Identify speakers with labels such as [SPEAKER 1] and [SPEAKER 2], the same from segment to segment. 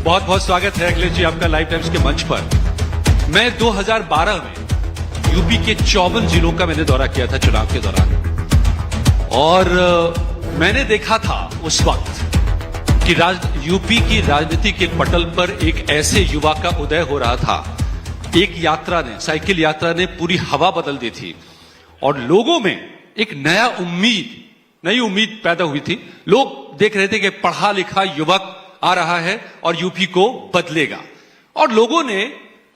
[SPEAKER 1] बहुत बहुत स्वागत है अखिलेश जी आपका लाइव टाइम्स के मंच पर। मैं 2012 में यूपी के 54 जिलों का मैंने दौरा किया था चुनाव के दौरान, और मैंने देखा था उस वक्त कि यूपी की राजनीति के पटल पर एक ऐसे युवा का उदय हो रहा था। एक यात्रा ने, साइकिल यात्रा ने पूरी हवा बदल दी थी और लोगों में एक नई उम्मीद पैदा हुई थी। लोग देख रहे थे कि पढ़ा लिखा युवक आ रहा है और यूपी को बदलेगा, और लोगों ने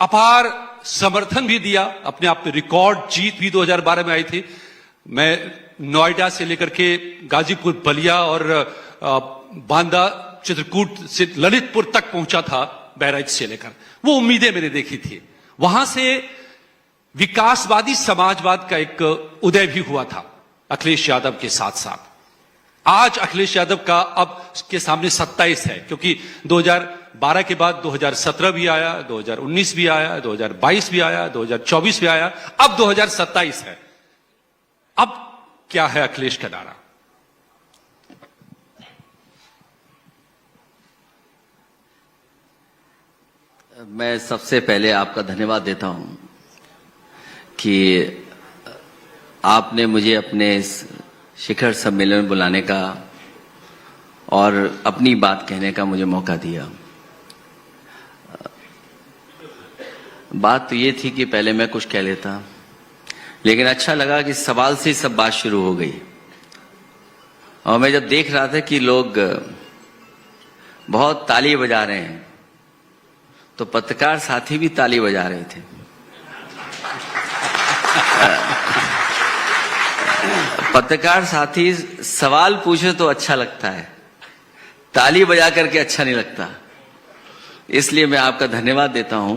[SPEAKER 1] अपार समर्थन भी दिया। अपने आप में रिकॉर्ड जीत भी 2012 में आई थी। मैं नोएडा से लेकर के गाजीपुर, बलिया और बांदा, चित्रकूट से ललितपुर तक पहुंचा था, बहराइच से लेकर। वो उम्मीदें मैंने देखी थी। वहां से विकासवादी समाजवाद का एक उदय भी हुआ था अखिलेश यादव के साथ साथ। आज अखिलेश यादव का अब के सामने 27 है, क्योंकि 2012 के बाद 2017 भी आया, 2019 भी आया, 2022 भी आया, 2024 भी आया, अब 2027 है। अब क्या है अखिलेश का नारा?
[SPEAKER 2] मैं सबसे पहले आपका धन्यवाद देता हूं कि आपने मुझे अपने इस शिखर सम्मेलन में बुलाने का और अपनी बात कहने का मुझे मौका दिया। बात तो ये थी कि पहले मैं कुछ कह लेता, लेकिन अच्छा लगा कि सवाल से सब बात शुरू हो गई। और मैं जब देख रहा था कि लोग बहुत ताली बजा रहे हैं, तो पत्रकार साथी भी ताली बजा रहे थे। पत्रकार साथी सवाल पूछे तो अच्छा लगता है, ताली बजा करके अच्छा नहीं लगता। इसलिए मैं आपका धन्यवाद देता हूं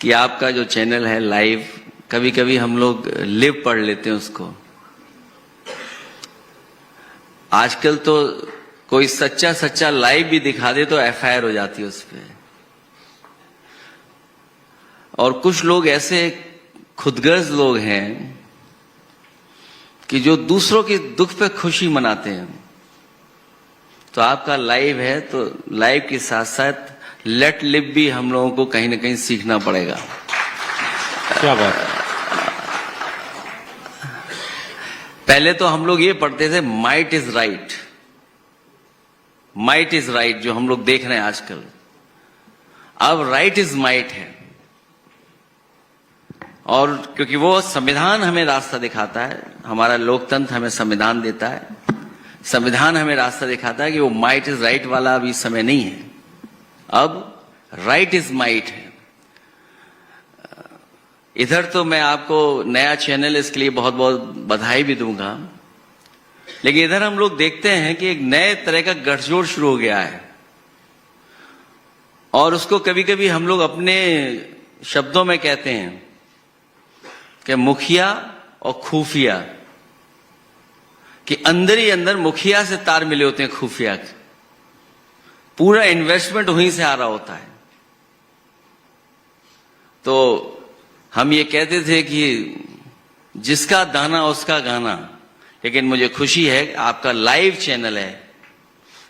[SPEAKER 2] कि आपका जो चैनल है लाइव, कभी कभी हम लोग लिव पढ़ लेते हैं उसको। आजकल तो कोई सच्चा लाइव भी दिखा दे तो एफआईआर हो जाती है उस पर। और कुछ लोग ऐसे खुदगर्ज लोग हैं कि जो दूसरों के दुख पे खुशी मनाते हैं। तो आपका लाइव है, तो लाइव के साथ साथ लेट लिव भी हम लोगों को कहीं ना कहीं सीखना पड़ेगा।
[SPEAKER 1] क्या बात।
[SPEAKER 2] पहले तो हम लोग ये पढ़ते थे might is right, might is right, जो हम लोग देख रहे हैं आजकल। अब राइट इज माइट है। और क्योंकि वो संविधान हमें रास्ता दिखाता है, हमारा लोकतंत्र हमें संविधान देता है, संविधान हमें रास्ता दिखाता है कि वो माइट इज राइट वाला अभी समय नहीं है, अब राइट इज माइट है। इधर तो मैं आपको नया चैनल, इसके लिए बहुत बहुत बधाई भी दूंगा, लेकिन इधर हम लोग देखते हैं कि एक नए तरह का गठजोड़ शुरू हो गया है। और उसको कभी कभी हम लोग अपने शब्दों में कहते हैं कि मुखिया और खुफिया, कि अंदर ही अंदर मुखिया से तार मिले होते हैं खुफिया के। पूरा इन्वेस्टमेंट वहीं से आ रहा होता है। तो हम ये कहते थे कि जिसका दाना उसका गाना, लेकिन मुझे खुशी है कि आपका लाइव चैनल है,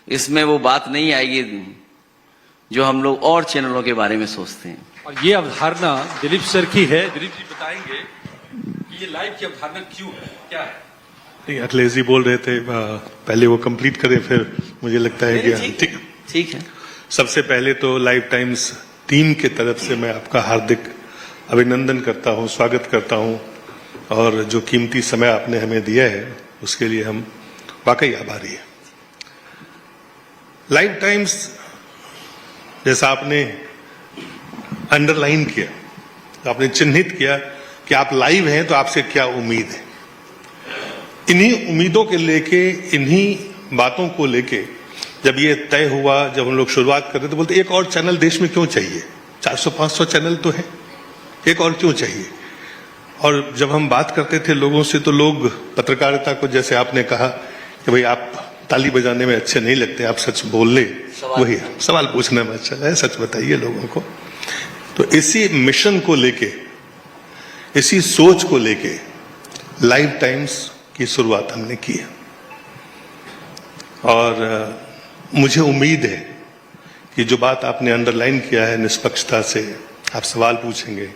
[SPEAKER 2] इसमें वो बात नहीं आएगी जो हम लोग और चैनलों के बारे में सोचते हैं।
[SPEAKER 1] और ये अवधारणा दिलीप सर की है। दिलीप जी बताएंगे कि ये लाइव की अवधारणा क्यों है, क्या है?
[SPEAKER 3] अखिलेश जी बोल रहे थे, पहले वो कंप्लीट करें, फिर मुझे लगता है कि
[SPEAKER 2] ठीक है।
[SPEAKER 3] सबसे पहले तो लाइव टाइम्स टीम के तरफ से मैं आपका हार्दिक अभिनंदन करता हूं, स्वागत करता हूं, और जो कीमती समय आपने हमें दिया है उसके लिए हम वाकई आभारी हैं। लाइव टाइम्स, जैसा आपने अंडरलाइन किया, आपने चिन्हित किया कि आप लाइव हैं, तो आपसे क्या उम्मीद है। इन्हीं उम्मीदों के लेके, इन्हीं बातों को लेके जब ये तय हुआ, जब हम लोग शुरुआत कर रहे थे, बोलते एक और चैनल देश में क्यों चाहिए, 400-500 चैनल तो है, एक और क्यों चाहिए। और जब हम बात करते थे लोगों से, तो लोग पत्रकारिता को, जैसे आपने कहा कि भाई आप ताली बजाने में अच्छे नहीं लगते, आप सच बोल ले, वही सवाल पूछने में अच्छा है, सच बताइए लोगों को। तो इसी मिशन को लेके, इसी सोच को लेके लाइव टाइम्स की शुरुआत हमने की है। और मुझे उम्मीद है कि जो बात आपने अंडरलाइन किया है, निष्पक्षता से आप सवाल पूछेंगे,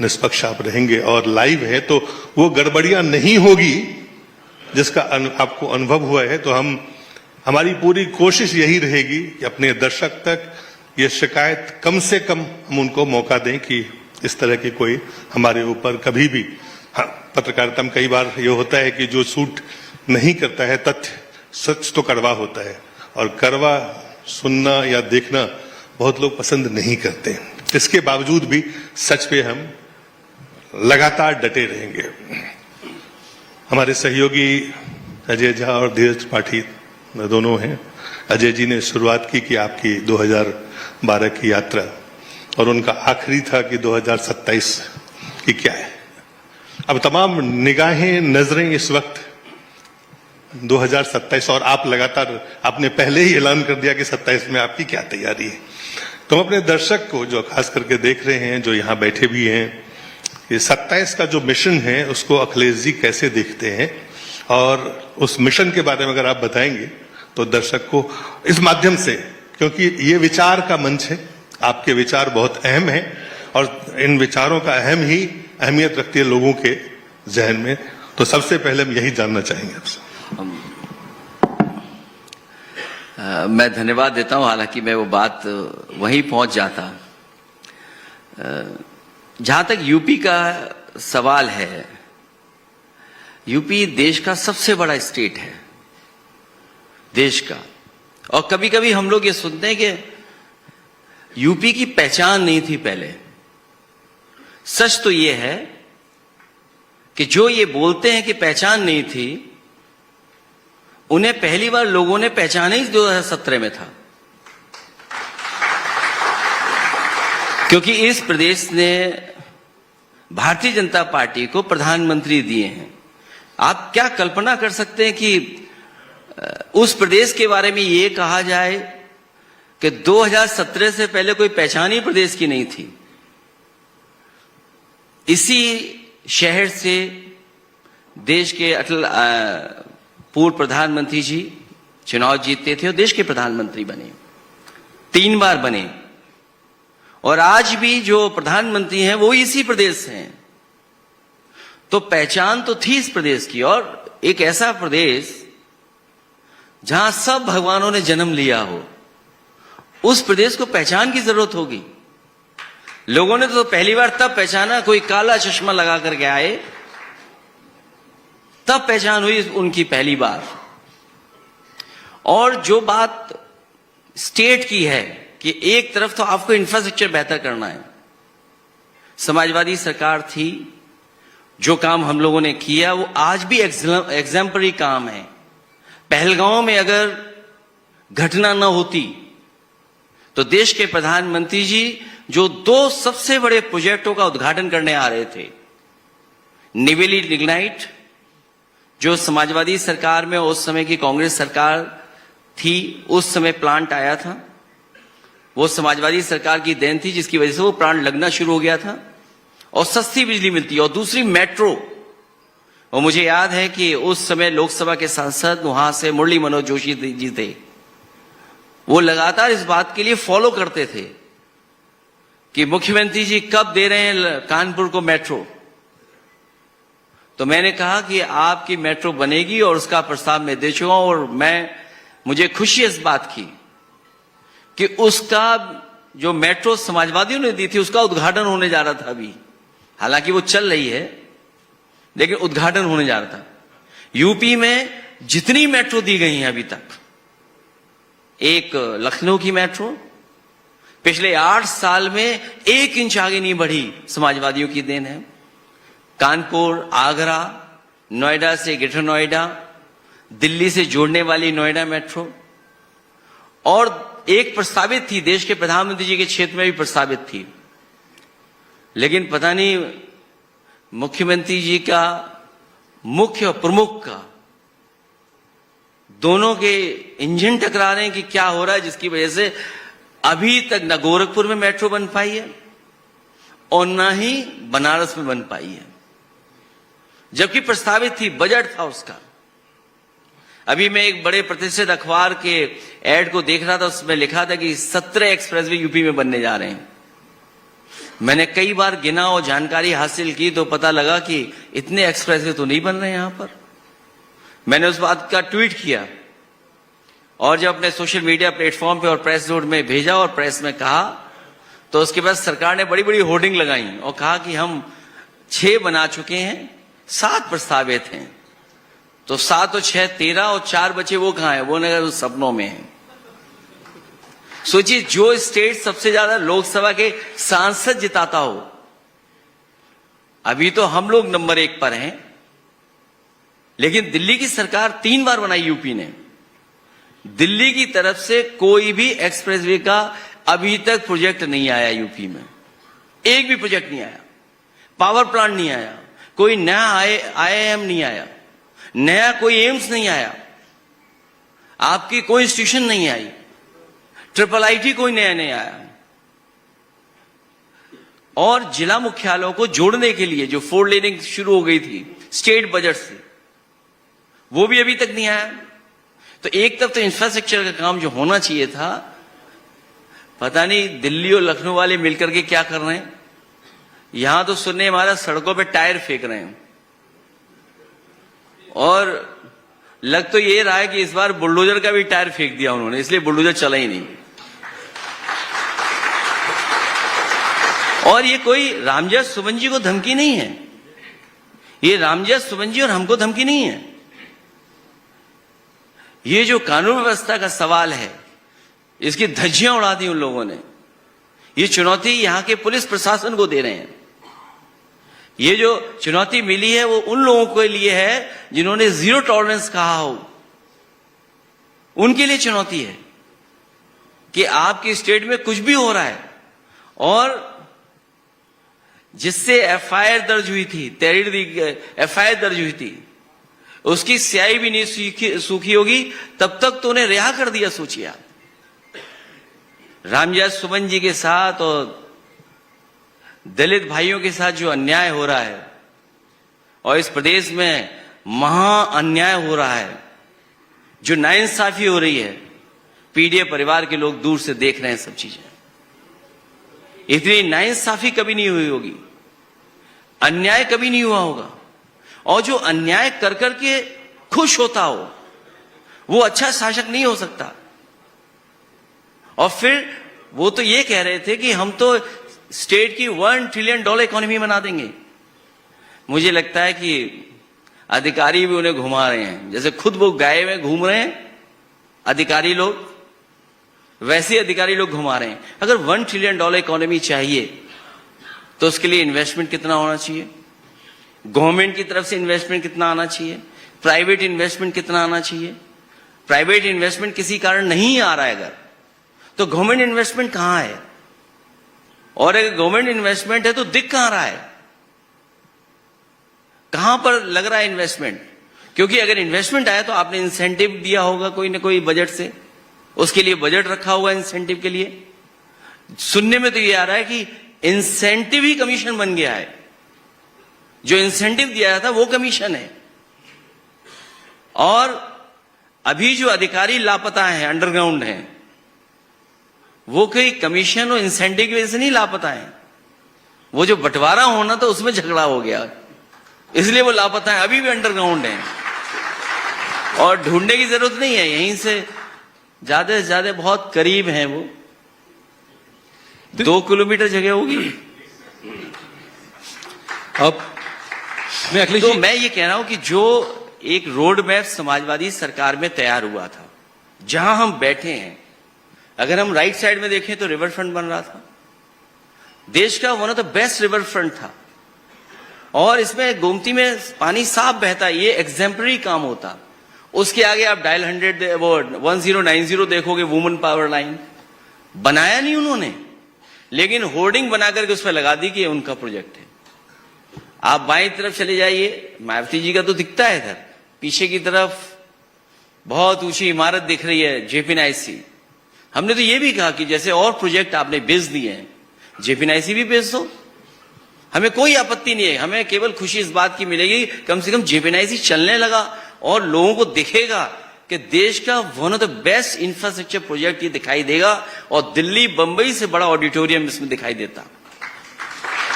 [SPEAKER 3] निष्पक्ष आप रहेंगे और लाइव है तो वो गड़बड़ियां नहीं होगी जिसका आपको अनुभव हुआ है। तो हमारी पूरी कोशिश यही रहेगी कि अपने दर्शक तक ये शिकायत कम से कम हम उनको मौका दें कि इस तरह की कोई हमारे ऊपर कभी भी, हाँ, पत्रकारिता में कई बार ये होता है कि जो सूट नहीं करता है तथ्य, सच तो कड़वा होता है और कड़वा सुनना या देखना बहुत लोग पसंद नहीं करते। इसके बावजूद भी सच पे हम लगातार डटे रहेंगे। हमारे सहयोगी अजय झा और धीरज त्रिपाठी दोनों हैं। अजय जी ने शुरुआत की कि आपकी 2012 की यात्रा और उनका आखिरी था कि 2027 की क्या है। अब तमाम निगाहें, नजरें इस वक्त 2027 और आप लगातार, आपने पहले ही ऐलान कर दिया कि 27 में आपकी क्या तैयारी है। तो हम अपने दर्शक को जो खास करके देख रहे हैं, जो यहाँ बैठे भी हैं, ये 27 का जो मिशन है उसको अखिलेश जी कैसे देखते हैं और उस मिशन के बारे में अगर आप बताएंगे तो दर्शक को इस माध्यम से, क्योंकि ये विचार का मंच है, आपके विचार बहुत अहम है और इन विचारों का अहमियत रखती है लोगों के जहन में। तो सबसे पहले हम यही जानना चाहेंगे आपसे।
[SPEAKER 2] मैं धन्यवाद देता हूं, हालांकि मैं वो बात वहीं पहुंच जाता। जहां तक यूपी का सवाल है, यूपी देश का सबसे बड़ा स्टेट है, देश का। और कभी कभी हम लोग ये सुनते हैं कि यूपी की पहचान नहीं थी पहले। सच तो ये है कि जो ये बोलते हैं कि पहचान नहीं थी, उन्हें पहली बार लोगों ने पहचाना ही 2017 में था, क्योंकि इस प्रदेश ने भारतीय जनता पार्टी को प्रधानमंत्री दिए हैं। आप क्या कल्पना कर सकते हैं कि उस प्रदेश के बारे में ये कहा जाए कि 2017 से पहले कोई पहचान ही प्रदेश की नहीं थी। इसी शहर से देश के अटल पूर्व प्रधानमंत्री जी चुनाव जीतते थे और देश के प्रधानमंत्री बने, 3 बार बने। और आज भी जो प्रधानमंत्री हैं वो इसी प्रदेश से हैं। तो पहचान तो थी इस प्रदेश की, और एक ऐसा प्रदेश जहां सब भगवानों ने जन्म लिया हो, उस प्रदेश को पहचान की जरूरत होगी। लोगों ने तो पहली बार तब पहचाना, कोई काला चश्मा लगा करके आए, तब पहचान हुई उनकी पहली बार। और जो बात स्टेट की है कि एक तरफ तो आपको इंफ्रास्ट्रक्चर बेहतर करना है, समाजवादी सरकार थी, जो काम हम लोगों ने किया वो आज भी एग्जाम्पलरी काम है। पहलगांव में अगर घटना न होती तो देश के प्रधानमंत्री जी जो 2 सबसे बड़े प्रोजेक्टों का उद्घाटन करने आ रहे थे, निवेली लिग्नाइट, जो समाजवादी सरकार में, उस समय की कांग्रेस सरकार थी, उस समय प्लांट आया था, वो समाजवादी सरकार की देन थी जिसकी वजह से वो प्लांट लगना शुरू हो गया था और सस्ती बिजली मिलती है। और दूसरी मेट्रो, और मुझे याद है कि उस समय लोकसभा के सांसद वहां से मुरली मनोहर जोशी जी थे, वो लगातार इस बात के लिए फॉलो करते थे कि मुख्यमंत्री जी कब दे रहे हैं कानपुर को मेट्रो। तो मैंने कहा कि आपकी मेट्रो बनेगी और उसका प्रस्ताव मैं दे चुका हूं, और मुझे खुशी इस बात की कि उसका जो मेट्रो समाजवादियों ने दी थी उसका उद्घाटन होने जा रहा था अभी। हालांकि वो चल रही है, लेकिन उद्घाटन होने जा रहा था। यूपी में जितनी मेट्रो दी गई हैं अभी तक, एक लखनऊ की मेट्रो पिछले 8 साल में 1 इंच आगे नहीं बढ़ी, समाजवादियों की देन है। कानपुर, आगरा, नोएडा से ग्रेटर नोएडा, दिल्ली से जोड़ने वाली नोएडा मेट्रो, और एक प्रस्तावित थी देश के प्रधानमंत्री जी के क्षेत्र में भी प्रस्तावित थी, लेकिन पता नहीं मुख्यमंत्री जी का, मुख्य और प्रमुख का, दोनों के इंजन टकरा रहे हैं कि क्या हो रहा है, जिसकी वजह से अभी तक न गोरखपुर में मेट्रो बन पाई है और न ही बनारस में बन पाई है, जबकि प्रस्तावित थी, बजट था उसका। अभी मैं एक बड़े प्रतिष्ठित अखबार के एड को देख रहा था, उसमें लिखा था कि 17 एक्सप्रेसवे यूपी में बनने जा रहे हैं। मैंने कई बार गिना और जानकारी हासिल की तो पता लगा कि इतने एक्सप्रेसवे तो नहीं बन रहे यहां पर। मैंने उस बात का ट्वीट किया और जब अपने सोशल मीडिया प्लेटफॉर्म पे और प्रेस नोट में भेजा और प्रेस में कहा, तो उसके बाद सरकार ने बड़ी बड़ी होर्डिंग लगाई और कहा कि हम 6 बना चुके हैं, 7 प्रस्तावित हैं। तो 7 और 6 13 और 4 बचे, वो कहां है? वो नगर सपनों में है। सोचिए, जो स्टेट सबसे ज्यादा लोकसभा के सांसद जिताता हो, अभी तो हम लोग नंबर 1 पर हैं, लेकिन दिल्ली की सरकार 3 बार बनाई यूपी ने। दिल्ली की तरफ से कोई भी एक्सप्रेसवे का अभी तक प्रोजेक्ट नहीं आया यूपी में, एक भी प्रोजेक्ट नहीं आया। पावर प्लांट नहीं आया, कोई नया आईआईएम नहीं आया, नया कोई एम्स नहीं आया, आपकी कोई इंस्टीट्यूशन नहीं आई, IIIT कोई नया नहीं आया। और जिला मुख्यालयों को जोड़ने के लिए जो 4 लेनिंग शुरू हो गई थी स्टेट बजट से, वो भी अभी तक नहीं आया। तो एक तरफ तो इंफ्रास्ट्रक्चर का काम जो होना चाहिए था, पता नहीं दिल्ली और लखनऊ वाले मिलकर के क्या कर रहे हैं। यहां तो सुनने हमारा सड़कों पे टायर फेंक रहे हैं, और लग तो ये रहा है कि इस बार बुलडोजर का भी टायर फेंक दिया उन्होंने, इसलिए बुलडोजर चला ही नहीं। और ये कोई रामजस सुमन जी को धमकी नहीं है, ये रामजस सुमन जी और हमको धमकी नहीं है। ये जो कानून व्यवस्था का सवाल है, इसकी धज्जियां उड़ा दी उन लोगों ने। ये चुनौती यहां के पुलिस प्रशासन को दे रहे हैं। ये जो चुनौती मिली है वो उन लोगों के लिए है जिन्होंने 0 टॉलरेंस कहा हो, उनके लिए चुनौती है कि आपकी स्टेट में कुछ भी हो रहा है। और जिससे एफआईआर दर्ज हुई थी, एफआईआर दर्ज हुई थी, उसकी स्याही भी नहीं सूखी होगी, तब तक तो उन्हें रिहा कर दिया। सोचिए आप, रामजस सुमन जी के साथ और दलित भाइयों के साथ जो अन्याय हो रहा है, और इस प्रदेश में महा अन्याय हो रहा है, जो नाइंसाफी हो रही है, पीडीए परिवार के लोग दूर से देख रहे हैं सब चीजें। इतनी नाइंसाफी कभी नहीं हुई होगी, अन्याय कभी नहीं हुआ होगा। और जो अन्याय कर करके खुश होता हो, वो अच्छा शासक नहीं हो सकता। और फिर वो तो ये कह रहे थे कि हम तो स्टेट की $1 ट्रिलियन इकोनॉमी बना देंगे। मुझे लगता है कि अधिकारी भी उन्हें घुमा रहे हैं, जैसे खुद वो गाय में घूम रहे हैं अधिकारी लोग, वैसे अधिकारी लोग घुमा रहे हैं। अगर $1 ट्रिलियन इकोनॉमी चाहिए तो उसके लिए इन्वेस्टमेंट कितना होना चाहिए, गवर्नमेंट की तरफ से इन्वेस्टमेंट कितना आना चाहिए, प्राइवेट इन्वेस्टमेंट कितना आना चाहिए। प्राइवेट इन्वेस्टमेंट किसी कारण नहीं आ रहा है अगर, तो गवर्नमेंट इन्वेस्टमेंट कहां है? और अगर गवर्नमेंट इन्वेस्टमेंट है तो दिख कहां रहा है, कहां पर लग रहा है इन्वेस्टमेंट? क्योंकि अगर इन्वेस्टमेंट आया तो आपने इंसेंटिव दिया होगा कोई ना कोई बजट से, उसके लिए बजट रखा हुआ इंसेंटिव के लिए। सुनने में तो ये आ रहा है कि इंसेंटिव ही कमीशन बन गया है, जो इंसेंटिव दिया था वो कमीशन है। और अभी जो अधिकारी लापता हैं, अंडरग्राउंड हैं, वो कोई कमीशन और इंसेंटिव की वजह से नहीं लापता है, वो जो बंटवारा होना था उसमें झगड़ा हो गया, इसलिए वो लापता है, अभी भी अंडरग्राउंड है। और ढूंढने की जरूरत नहीं है, यहीं से ज्यादा से ज्यादा बहुत करीब हैं वो, 2 किलोमीटर जगह होगी।
[SPEAKER 1] अब
[SPEAKER 2] तो मैं ये कह रहा हूं कि जो एक रोड मैप समाजवादी सरकार में तैयार हुआ था, जहां हम बैठे हैं, अगर हम राइट साइड में देखें तो रिवर फ्रंट बन रहा था, देश का one of the best river front था, और इसमें गोमती में पानी साफ बहता है, ये एग्जेम्पलरी काम होता। उसके आगे आप डायल 1090 देखोगे, वुमेन पावर लाइन बनाया नहीं उन्होंने, लेकिन होर्डिंग बनाकर के उस पर लगा दी कि ये उनका प्रोजेक्ट है। आप बाईं तरफ चले जाइए, मायावती जी का तो दिखता है इधर, पीछे की तरफ बहुत ऊंची इमारत दिख रही है, जेपीएनआईसी। हमने तो ये भी कहा कि जैसे और प्रोजेक्ट आपने बेच दिए हैं, जेपीएनआईसी भी बेच दो, हमें कोई आपत्ति नहीं है। हमें केवल खुशी इस बात की मिलेगी, कम से कम जेपीएनआईसी चलने लगा और लोगों को दिखेगा कि देश का one of the best infrastructure project ये दिखाई देगा और दिल्ली बंबई से बड़ा ऑडिटोरियम इसमें दिखाई देता।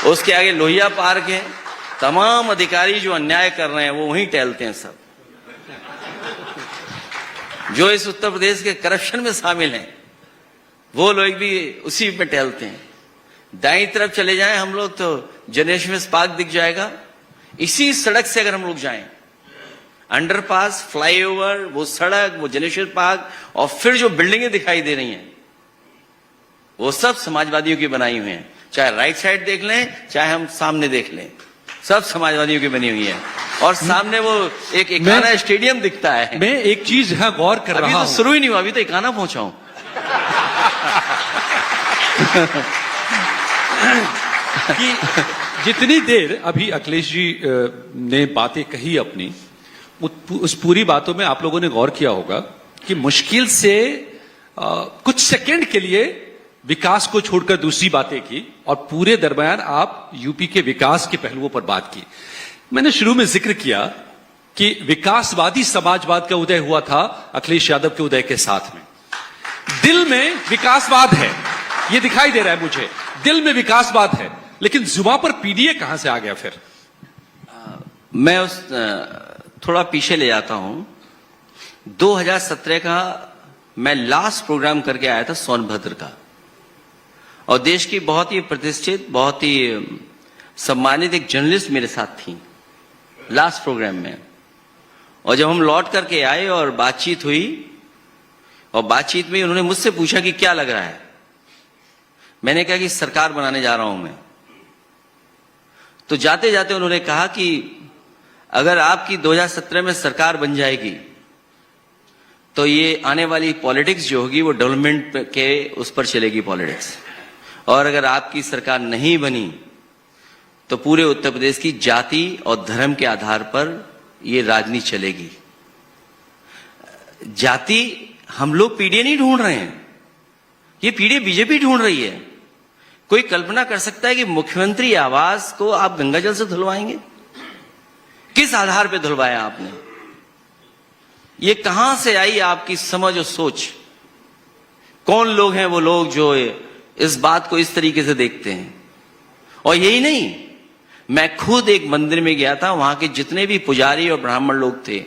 [SPEAKER 2] उसके आगे लोहिया पार्क है, तमाम अधिकारी जो अन्याय कर रहे हैं वो वहीं टहलते हैं सब, जो इस उत्तर प्रदेश के करप्शन में शामिल हैं वो लोग भी उसी में टहलते हैं। दाईं तरफ चले जाएं हम लोग तो जनरेशन पार्क दिख जाएगा। इसी सड़क से अगर हम लोग जाएं, अंडरपास, फ्लाईओवर, वो सड़क, वो जनरेशन पार्क और फिर जो बिल्डिंगें दिखाई दे रही हैं वो सब समाजवादियों की बनाई हुई हैं। चाहे राइट साइड देख लें, चाहे हम सामने देख लें, सब समाजवादियों की बनी हुई है। और सामने वो एक इकाना स्टेडियम दिखता है।
[SPEAKER 1] मैं एक चीज यहां गौर कर रहा हूं,
[SPEAKER 2] अभी तो शुरू ही नहीं हुआ, अभी तो इकाना पहुंचा हूं।
[SPEAKER 1] कि जितनी देर अभी अखिलेश जी ने बातें कही अपनी, उस पूरी बातों में आप लोगों ने गौर किया होगा कि मुश्किल से कुछ सेकंड के लिए विकास को छोड़कर दूसरी बातें की और पूरे दरमियान आप यूपी के विकास के पहलुओं पर बात की। मैंने शुरू में जिक्र किया कि विकासवादी समाजवाद का उदय हुआ था अखिलेश यादव के उदय के साथ में। दिल में विकासवाद है, ये दिखाई दे रहा है मुझे, दिल में विकासवाद है, लेकिन जुबान पर पीडीए कहां से आ गया फिर?
[SPEAKER 2] मैं उस थोड़ा पीछे ले जाता हूं। 2017 का मैं लास्ट प्रोग्राम करके आया था सोनभद्र का, और देश की बहुत ही प्रतिष्ठित, बहुत ही सम्मानित एक जर्नलिस्ट मेरे साथ थी लास्ट प्रोग्राम में। और जब हम लौट करके आए और बातचीत हुई, और बातचीत में उन्होंने मुझसे पूछा कि क्या लग रहा है। मैंने कहा कि सरकार बनाने जा रहा हूं मैं। तो जाते जाते उन्होंने कहा कि अगर आपकी 2017 में सरकार बन जाएगी तो ये आने वाली पॉलिटिक्स जो होगी वो डेवलपमेंट के उस पर चलेगी पॉलिटिक्स, और अगर आपकी सरकार नहीं बनी तो पूरे उत्तर प्रदेश की जाति और धर्म के आधार पर ये राजनीति चलेगी। जाति हम लोग पीडीए नहीं ढूंढ रहे हैं, ये पीडीए बीजेपी ढूंढ रही है। कोई कल्पना कर सकता है कि मुख्यमंत्री आवास को आप गंगाजल से धुलवाएंगे? किस आधार पर धुलवाया आपने? ये कहां से आई आपकी समझ और सोच? कौन लोग हैं वो लोग जो इस बात को इस तरीके से देखते हैं? और यही नहीं, मैं खुद एक मंदिर में गया था, वहां के जितने भी पुजारी और ब्राह्मण लोग थे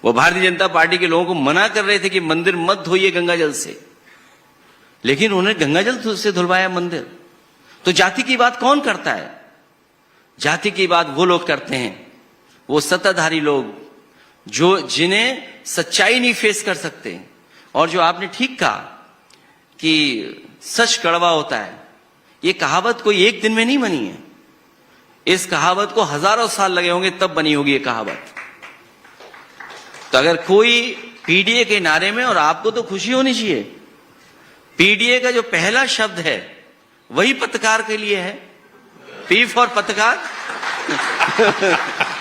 [SPEAKER 2] वो भारतीय जनता पार्टी के लोगों को मना कर रहे थे कि मंदिर मत धोइए गंगाजल से, लेकिन उन्होंने गंगाजल से धुलवाया मंदिर। तो जाति की बात कौन करता है? जाति की बात वो लोग करते हैं, वो सत्ताधारी लोग जो जिन्हें सच्चाई नहीं फेस कर सकते। और जो आपने ठीक कहा कि सच कड़वा होता है, ये कहावत कोई एक दिन में नहीं बनी है। इस कहावत को हजारों साल लगे होंगे तब बनी होगी ये कहावत। तो अगर कोई पीडीए के नारे में, और आपको तो खुशी होनी चाहिए, पीडीए का जो पहला शब्द है वही पत्रकार के लिए है, पी फॉर पत्रकार।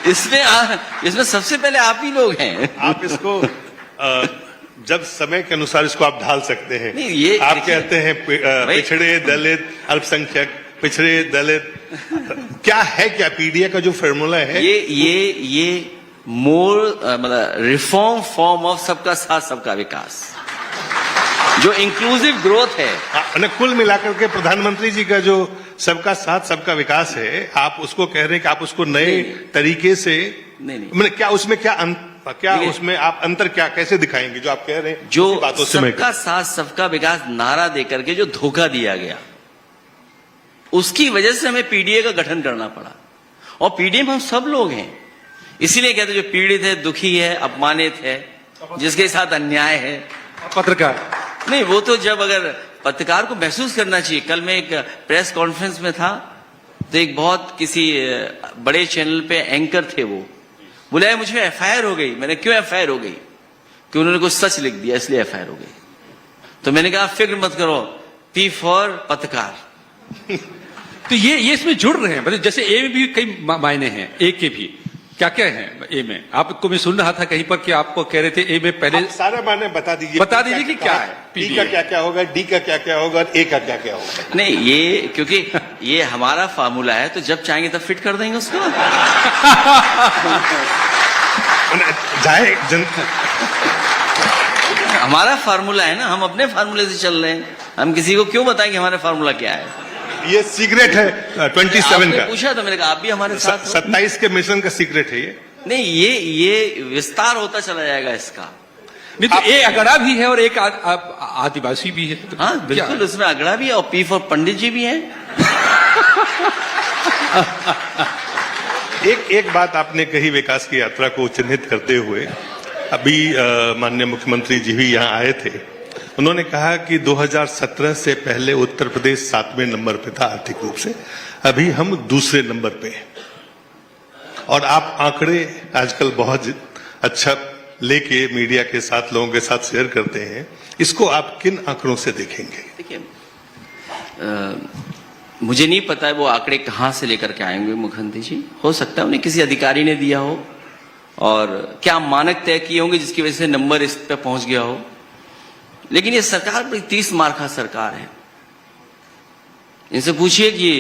[SPEAKER 2] इसमें सबसे पहले आप ही लोग हैं।
[SPEAKER 3] आप इसको जब समय के अनुसार इसको आप ढाल सकते हैं।
[SPEAKER 2] नहीं, ये
[SPEAKER 3] आप कहते हैं पिछड़े, दलित, अल्पसंख्यक, पिछड़े, दलित, क्या है, क्या पीडीए का जो फॉर्मूला है?
[SPEAKER 2] ये मोर मतलब रिफॉर्म फॉर्म ऑफ सबका साथ सबका विकास, जो इंक्लूसिव ग्रोथ है।
[SPEAKER 3] कुल मिलाकर के प्रधानमंत्री जी का जो सबका साथ सबका विकास है, आप उसको कह रहे हैं कि आप उसको नए तरीके से
[SPEAKER 2] नहीं।
[SPEAKER 3] मतलब क्या उसमें क्या उसमें आप अंतर क्या कैसे दिखाएंगे जो आप कह रहे हैं?
[SPEAKER 2] जो
[SPEAKER 3] बातों से
[SPEAKER 2] सबका साथ सबका विकास नारा देकर के जो धोखा दिया गया, उसकी वजह से हमें पीडीए का गठन करना पड़ा। और पीडीए में हम सब लोग हैं, इसीलिए कहते जो पीड़ित है, दुखी है, अपमानित है, जिसके साथ अन्याय है।
[SPEAKER 1] पत्रकार
[SPEAKER 2] नहीं, वो तो जब अगर पत्रकार को महसूस करना चाहिए। कल मैं एक प्रेस कॉन्फ्रेंस में था तो एक बहुत किसी बड़े चैनल पे एंकर थे, वो बोले मुझे एफआईआर हो गई। मैंने क्यों एफआईआर हो गई? कि उन्होंने कुछ सच लिख दिया इसलिए एफआईआर हो गई। तो मैंने कहा फिक्र मत करो, पी फॉर पत्रकार।
[SPEAKER 1] तो ये इसमें जुड़ रहे हैं, मतलब जैसे ए में भी कई मायने हैं, ए के भी क्या क्या है ए में? आपको मैं सुन रहा था कहीं पर कि आपको कह रहे थे ए में पहले
[SPEAKER 3] सारे मायने बता दीजिए
[SPEAKER 1] कि क्या है,
[SPEAKER 3] पी का क्या क्या होगा, डी का क्या क्या होगा, ए का क्या क्या होगा।
[SPEAKER 2] नहीं, ये क्योंकि ये हमारा फार्मूला है, तो जब चाहेंगे तब फिट कर देंगे उसको।
[SPEAKER 3] जाए
[SPEAKER 2] हमारा फार्मूला है ना, हम अपने फार्मूले से चल रहे हैं, हम किसी को क्यों बताएं कि हमारा फार्मूला क्या है।
[SPEAKER 3] ये सीक्रेट है 27
[SPEAKER 2] आपने
[SPEAKER 3] का।
[SPEAKER 2] पूछा तो मैंने कहा आप भी हमारे साथ हो।
[SPEAKER 3] 27 के मिशन का सीक्रेट है ये।
[SPEAKER 2] नहीं, ये विस्तार होता चला जाएगा इसका।
[SPEAKER 1] नहीं तो एक अगड़ा भी है और एक आदिवासी भी है। तो
[SPEAKER 2] हाँ बिल्कुल,
[SPEAKER 1] क्या?
[SPEAKER 2] उसमें अगड़ा भी है और पी फॉर पंडित जी भी हैं।
[SPEAKER 3] एक बात आपने कही विकास की यात्रा को चिन्हित करते हुए, अभी माननीय मुख्यमंत्री जी भी यहाँ आए थे, उन्होंने कहा कि 2017 से पहले उत्तर प्रदेश 7वें नंबर पे था आर्थिक रूप से, अभी हम दूसरे नंबर पे हैं। और आप आंकड़े आजकल बहुत अच्छा लेके मीडिया के साथ, लोगों के साथ शेयर करते हैं, इसको आप किन आंकड़ों से देखेंगे?
[SPEAKER 2] देखिए, मुझे नहीं पता है वो आंकड़े कहां से लेकर के आएंगे मुख्यमंत्री जी। हो सकता है उन्हें किसी अधिकारी ने दिया हो और क्या मानक तय किए होंगे जिसकी वजह से नंबर इस पे पहुंच गया हो। लेकिन ये सरकार बड़ी 30 मार्का सरकार है। इनसे पूछिए कि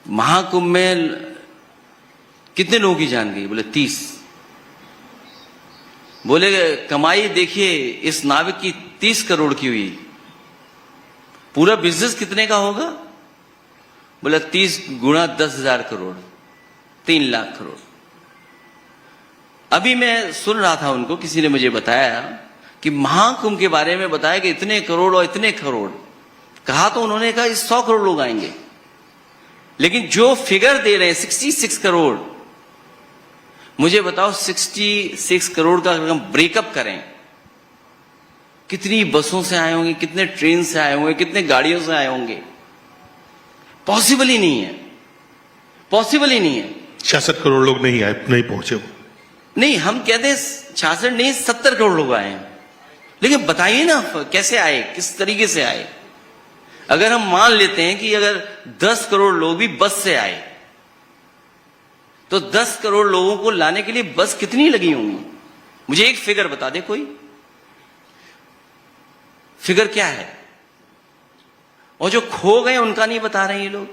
[SPEAKER 2] महाकुंभ में कितने लोगों की जान गई, बोले 30। बोले कमाई देखिए इस नाविक की 30 करोड़ की हुई, पूरा बिजनेस कितने का होगा, बोला 30 गुणा 10,000 करोड़, 3 लाख करोड़। अभी मैं सुन रहा था उनको, किसी ने मुझे बताया कि महाकुंभ के बारे में बताया कि इतने करोड़ और इतने करोड़, कहा तो उन्होंने कहा 100 करोड़ लोग आएंगे, लेकिन जो फिगर दे रहे हैं 66 करोड़, मुझे बताओ 66 करोड़ का अगर हम ब्रेकअप करें, कितनी बसों से आए होंगे, कितने ट्रेन से आए होंगे, कितने गाड़ियों से आए होंगे। पॉसिबल ही नहीं है, पॉसिबल ही नहीं है।
[SPEAKER 3] 66 करोड़ लोग नहीं आए, नहीं पहुंचे वो।
[SPEAKER 2] नहीं, हम कहते हैं 66 नहीं 70 करोड़ लोग आए हैं, लेकिन बताइए ना कैसे आए, किस तरीके से आए। अगर हम मान लेते हैं कि अगर 10 करोड़ लोग भी बस से आए, तो 10 करोड़ लोगों को लाने के लिए बस कितनी लगी होंगी। मुझे एक फिगर बता दे कोई, फिगर क्या है। और जो खो गए उनका नहीं बता रहे ये लोग।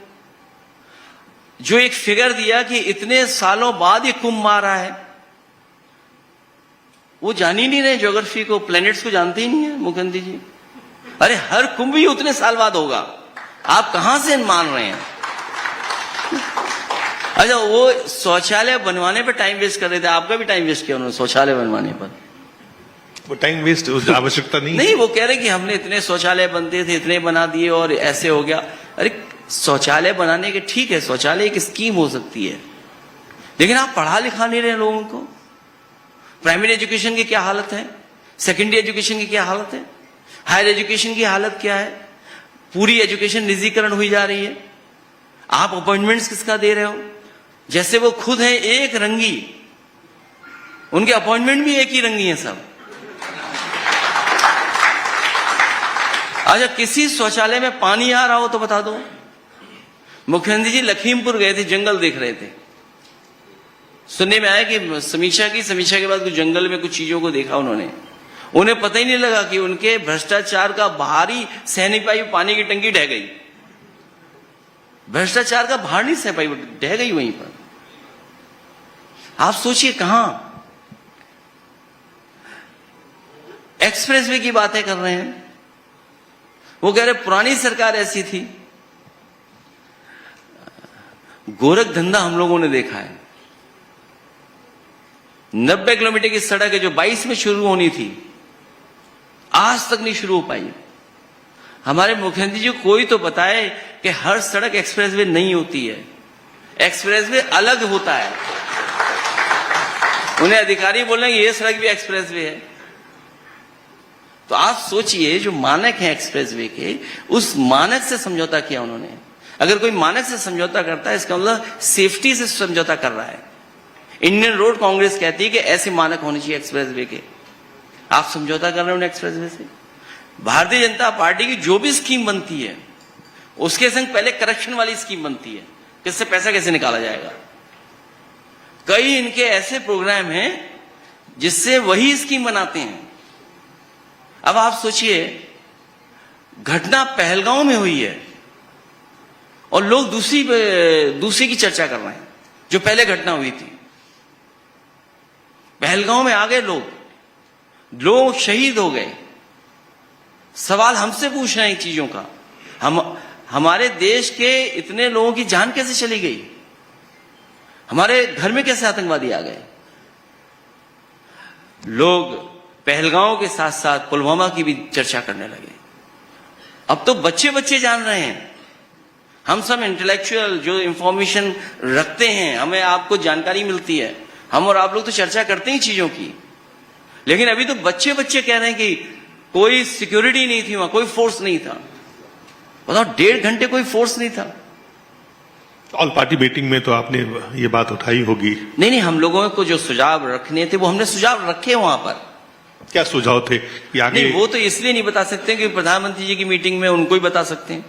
[SPEAKER 2] जो एक फिगर दिया कि इतने सालों बाद ये कुंभ आ रहा है, वो जान ही नहीं रहे, ज्योग्राफी को, प्लैनेट्स को जानते ही नहीं है मुकुंद जी। अरे हर कुंभ ही उतने साल बाद होगा, आप कहां से मान रहे हैं। अच्छा, वो शौचालय बनवाने पे टाइम वेस्ट कर रहे थे, आपका भी टाइम वेस्ट किया उन्होंने शौचालय बनवाने पर।
[SPEAKER 3] वो टाइम वेस्ट, आवश्यकता नहीं।
[SPEAKER 2] नहीं, वो कह रहे कि हमने इतने शौचालय बनते थे, इतने बना दिए और ऐसे हो गया। अरे शौचालय बनाने के ठीक है, शौचालय एक स्कीम हो सकती है, लेकिन आप पढ़ा लिखा नहीं रहे लोगों को। प्राइमरी एजुकेशन की क्या हालत है, सेकेंडरी एजुकेशन की क्या हालत है, हायर एजुकेशन की हालत क्या है। पूरी एजुकेशन निजीकरण हुई जा रही है। आप अपॉइंटमेंट्स किसका दे रहे हो, जैसे वो खुद हैं एक रंगी, उनके अपॉइंटमेंट भी एक ही रंगी है सब। अच्छा, किसी शौचालय में पानी आ रहा हो तो बता दो। मुख्यमंत्री जी लखीमपुर गए थे, जंगल देख रहे थे, सुनने में आया कि समीक्षा के बाद कुछ जंगल में कुछ चीजों को देखा उन्होंने, उन्हें पता ही नहीं लगा कि उनके भ्रष्टाचार का बाहरी सह नहीं पाई, पानी की टंकी ढह गई। भ्रष्टाचार का बाहर नहीं सह पाई, ढह गई वहीं पर। आप सोचिए कहां एक्सप्रेसवे की बातें कर रहे हैं। वो कह रहे पुरानी सरकार ऐसी थी। गोरख धंधा हम लोगों ने देखा है। 90 किलोमीटर की सड़क है जो 22 में शुरू होनी थी, आज तक नहीं शुरू हो पाई। हमारे मुख्यमंत्री जी कोई तो बताए कि हर सड़क एक्सप्रेसवे नहीं होती है, एक्सप्रेसवे अलग होता है। उन्हें अधिकारी बोल रहे हैं ये सड़क भी एक्सप्रेसवे है। तो आप सोचिए, जो मानक है एक्सप्रेसवे के, उस मानक से समझौता किया उन्होंने। अगर कोई मानक से समझौता करता है, इसका मतलब सेफ्टी से समझौता कर रहा है। इंडियन रोड कांग्रेस कहती है कि ऐसे मानक होने चाहिए एक्सप्रेसवे के, आप समझौता कर रहे हो एक्सप्रेसवे से। भारतीय जनता पार्टी की जो भी स्कीम बनती है, उसके संग पहले करप्शन वाली स्कीम बनती है, किससे पैसा कैसे निकाला जाएगा। कई इनके ऐसे प्रोग्राम हैं जिससे वही स्कीम बनाते हैं। अब आप सोचिए, घटना पहलगांव में हुई है और लोग दूसरी की चर्चा कर रहे हैं जो पहले घटना हुई थी। पहलगांव में आ गए लोग, लोग शहीद हो गए। सवाल हमसे पूछ रहे हैं चीजों का। हमारे देश के इतने लोगों की जान कैसे चली गई? हमारे घर में कैसे आतंकवादी आ गए? लोग पहलगांव के साथ साथ पुलवामा की भी चर्चा करने लगे। अब तो बच्चे बच्चे जान रहे हैं। हम सब इंटेलेक्चुअल जो इंफॉर्मेशन रखते हैं, हमें आपको जानकारी मिलती है, हम और आप लोग तो चर्चा करते ही चीजों की, लेकिन अभी तो बच्चे बच्चे कह रहे हैं कि कोई सिक्योरिटी नहीं थी, वहां कोई फोर्स नहीं था। बताओ, 1.5 घंटे कोई फोर्स नहीं था।
[SPEAKER 3] ऑल पार्टी मीटिंग में तो आपने ये बात उठाई होगी।
[SPEAKER 2] नहीं, हम लोगों को जो सुझाव रखने थे वो हमने सुझाव रखे वहां पर।
[SPEAKER 3] क्या सुझाव थे कि आगे?
[SPEAKER 2] नहीं, वो तो इसलिए नहीं बता सकते कि प्रधानमंत्री जी की मीटिंग में उनको ही बता सकते हैं।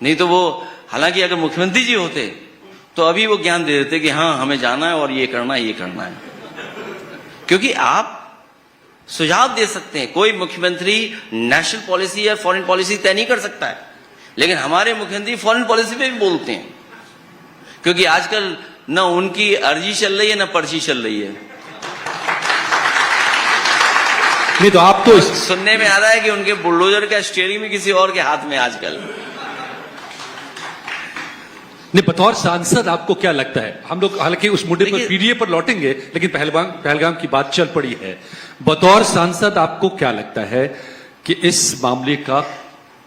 [SPEAKER 2] नहीं तो वो, हालांकि अगर मुख्यमंत्री जी होते तो अभी वो ज्ञान दे देते कि हाँ हमें जाना है और ये करना है, ये करना है। क्योंकि आप सुझाव दे सकते हैं, कोई मुख्यमंत्री नेशनल पॉलिसी या फॉरेन पॉलिसी तय नहीं कर सकता है, लेकिन हमारे मुख्यमंत्री फॉरेन पॉलिसी पे भी बोलते हैं। क्योंकि आजकल न उनकी अर्जी चल रही है न पर्ची चल रही है।
[SPEAKER 1] नहीं तो आप तो
[SPEAKER 2] सुनने में आ रहा है कि उनके बुलडोजर का स्टीयरिंग भी किसी और के हाथ में आजकल।
[SPEAKER 1] नहीं, बतौर सांसद आपको क्या लगता है? हम लोग हालांकि उस मुद्दे पर पीडीए पर लौटेंगे, लेकिन पहलगाम की बात चल पड़ी है। बतौर सांसद आपको क्या लगता है कि इस मामले का,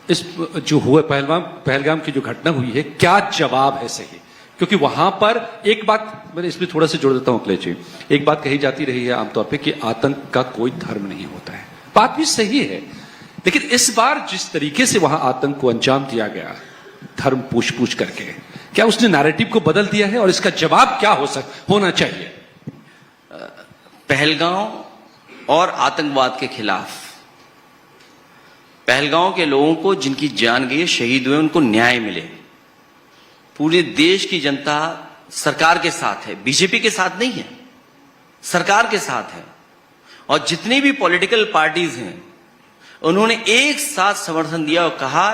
[SPEAKER 1] इस जो हुआ पहलगाम की जो घटना हुई है, क्या जवाब है सही? क्योंकि वहां पर एक बात मैंने इसमें थोड़ा सा जोड़ देता हूं अखिलेश जी, एक बात कही जाती रही है आमतौर पे कि आतंक का कोई धर्म नहीं होता है। बात भी सही है, लेकिन इस बार जिस तरीके से वहां आतंक को अंजाम दिया गया, धर्म पूछ करके, क्या उसने नैरेटिव को बदल दिया है और इसका जवाब क्या होना चाहिए?
[SPEAKER 2] पहलगांव और आतंकवाद के खिलाफ पहलगांव के लोगों को जिनकी जान गई, शहीद हुए, उनको न्याय मिले। पूरे देश की जनता सरकार के साथ है, बीजेपी के साथ नहीं है, सरकार के साथ है। और जितनी भी पॉलिटिकल पार्टीज हैं उन्होंने एक साथ समर्थन दिया और कहा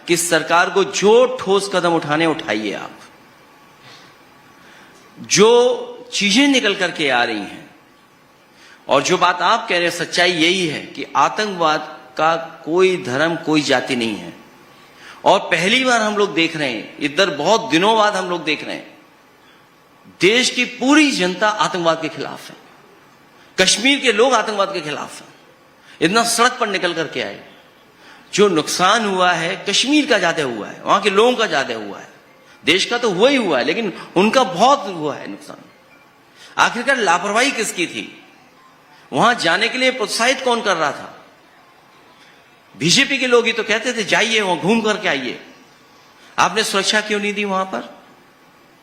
[SPEAKER 2] कि सरकार को जो ठोस कदम उठाइए आप। जो चीजें निकल करके आ रही हैं और जो बात आप कह रहे हैं, सच्चाई यही है कि आतंकवाद का कोई धर्म, कोई जाति नहीं है। और पहली बार हम लोग देख रहे हैं, इधर बहुत दिनों बाद हम लोग देख रहे हैं, देश की पूरी जनता आतंकवाद के खिलाफ है। कश्मीर के लोग आतंकवाद के खिलाफ हैं। इतना सड़क पर निकल करके आए। जो नुकसान हुआ है कश्मीर का ज्यादा हुआ है, वहां के लोगों का ज्यादा हुआ है। देश का तो हुआ ही हुआ है, लेकिन उनका बहुत हुआ है नुकसान। आखिरकार लापरवाही किसकी थी? वहां जाने के लिए प्रोत्साहित कौन कर रहा था? बीजेपी के लोग ही तो कहते थे जाइए वहां घूम करके आइए। आपने सुरक्षा क्यों नहीं दी वहां पर?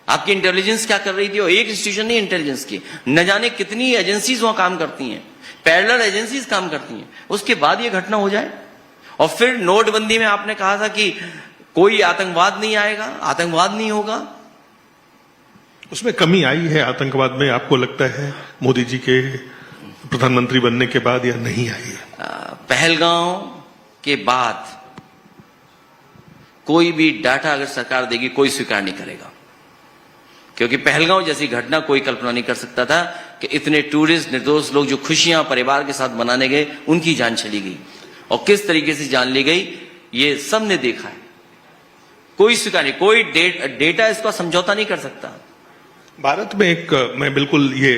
[SPEAKER 2] आपकी इंटेलिजेंस क्या कर रही थी? और एक इंस्टीट्यूशन नहीं इंटेलिजेंस की, न जाने कितनी एजेंसीज वहां काम करती हैं, पैरेलल एजेंसीज काम करती हैं। उसके बाद ये घटना हो जाए। और फिर नोटबंदी में आपने कहा था कि कोई आतंकवाद नहीं आएगा, आतंकवाद नहीं होगा।
[SPEAKER 3] उसमें कमी आई है आतंकवाद में, आपको लगता है मोदी जी के प्रधानमंत्री बनने के बाद, या नहीं आई है?
[SPEAKER 2] पहलगांव के बाद कोई भी डाटा अगर सरकार देगी, कोई स्वीकार नहीं करेगा। क्योंकि पहलगांव जैसी घटना कोई कल्पना नहीं कर सकता था कि इतने टूरिस्ट, निर्दोष लोग जो खुशियां परिवार के साथ मनाने गए, उनकी जान चली गई। और किस तरीके से जान ली गई ये सबने देखा है। कोई स्वीकार नहीं, कोई डेटा इसका समझौता नहीं कर सकता।
[SPEAKER 3] भारत में एक, मैं बिल्कुल ये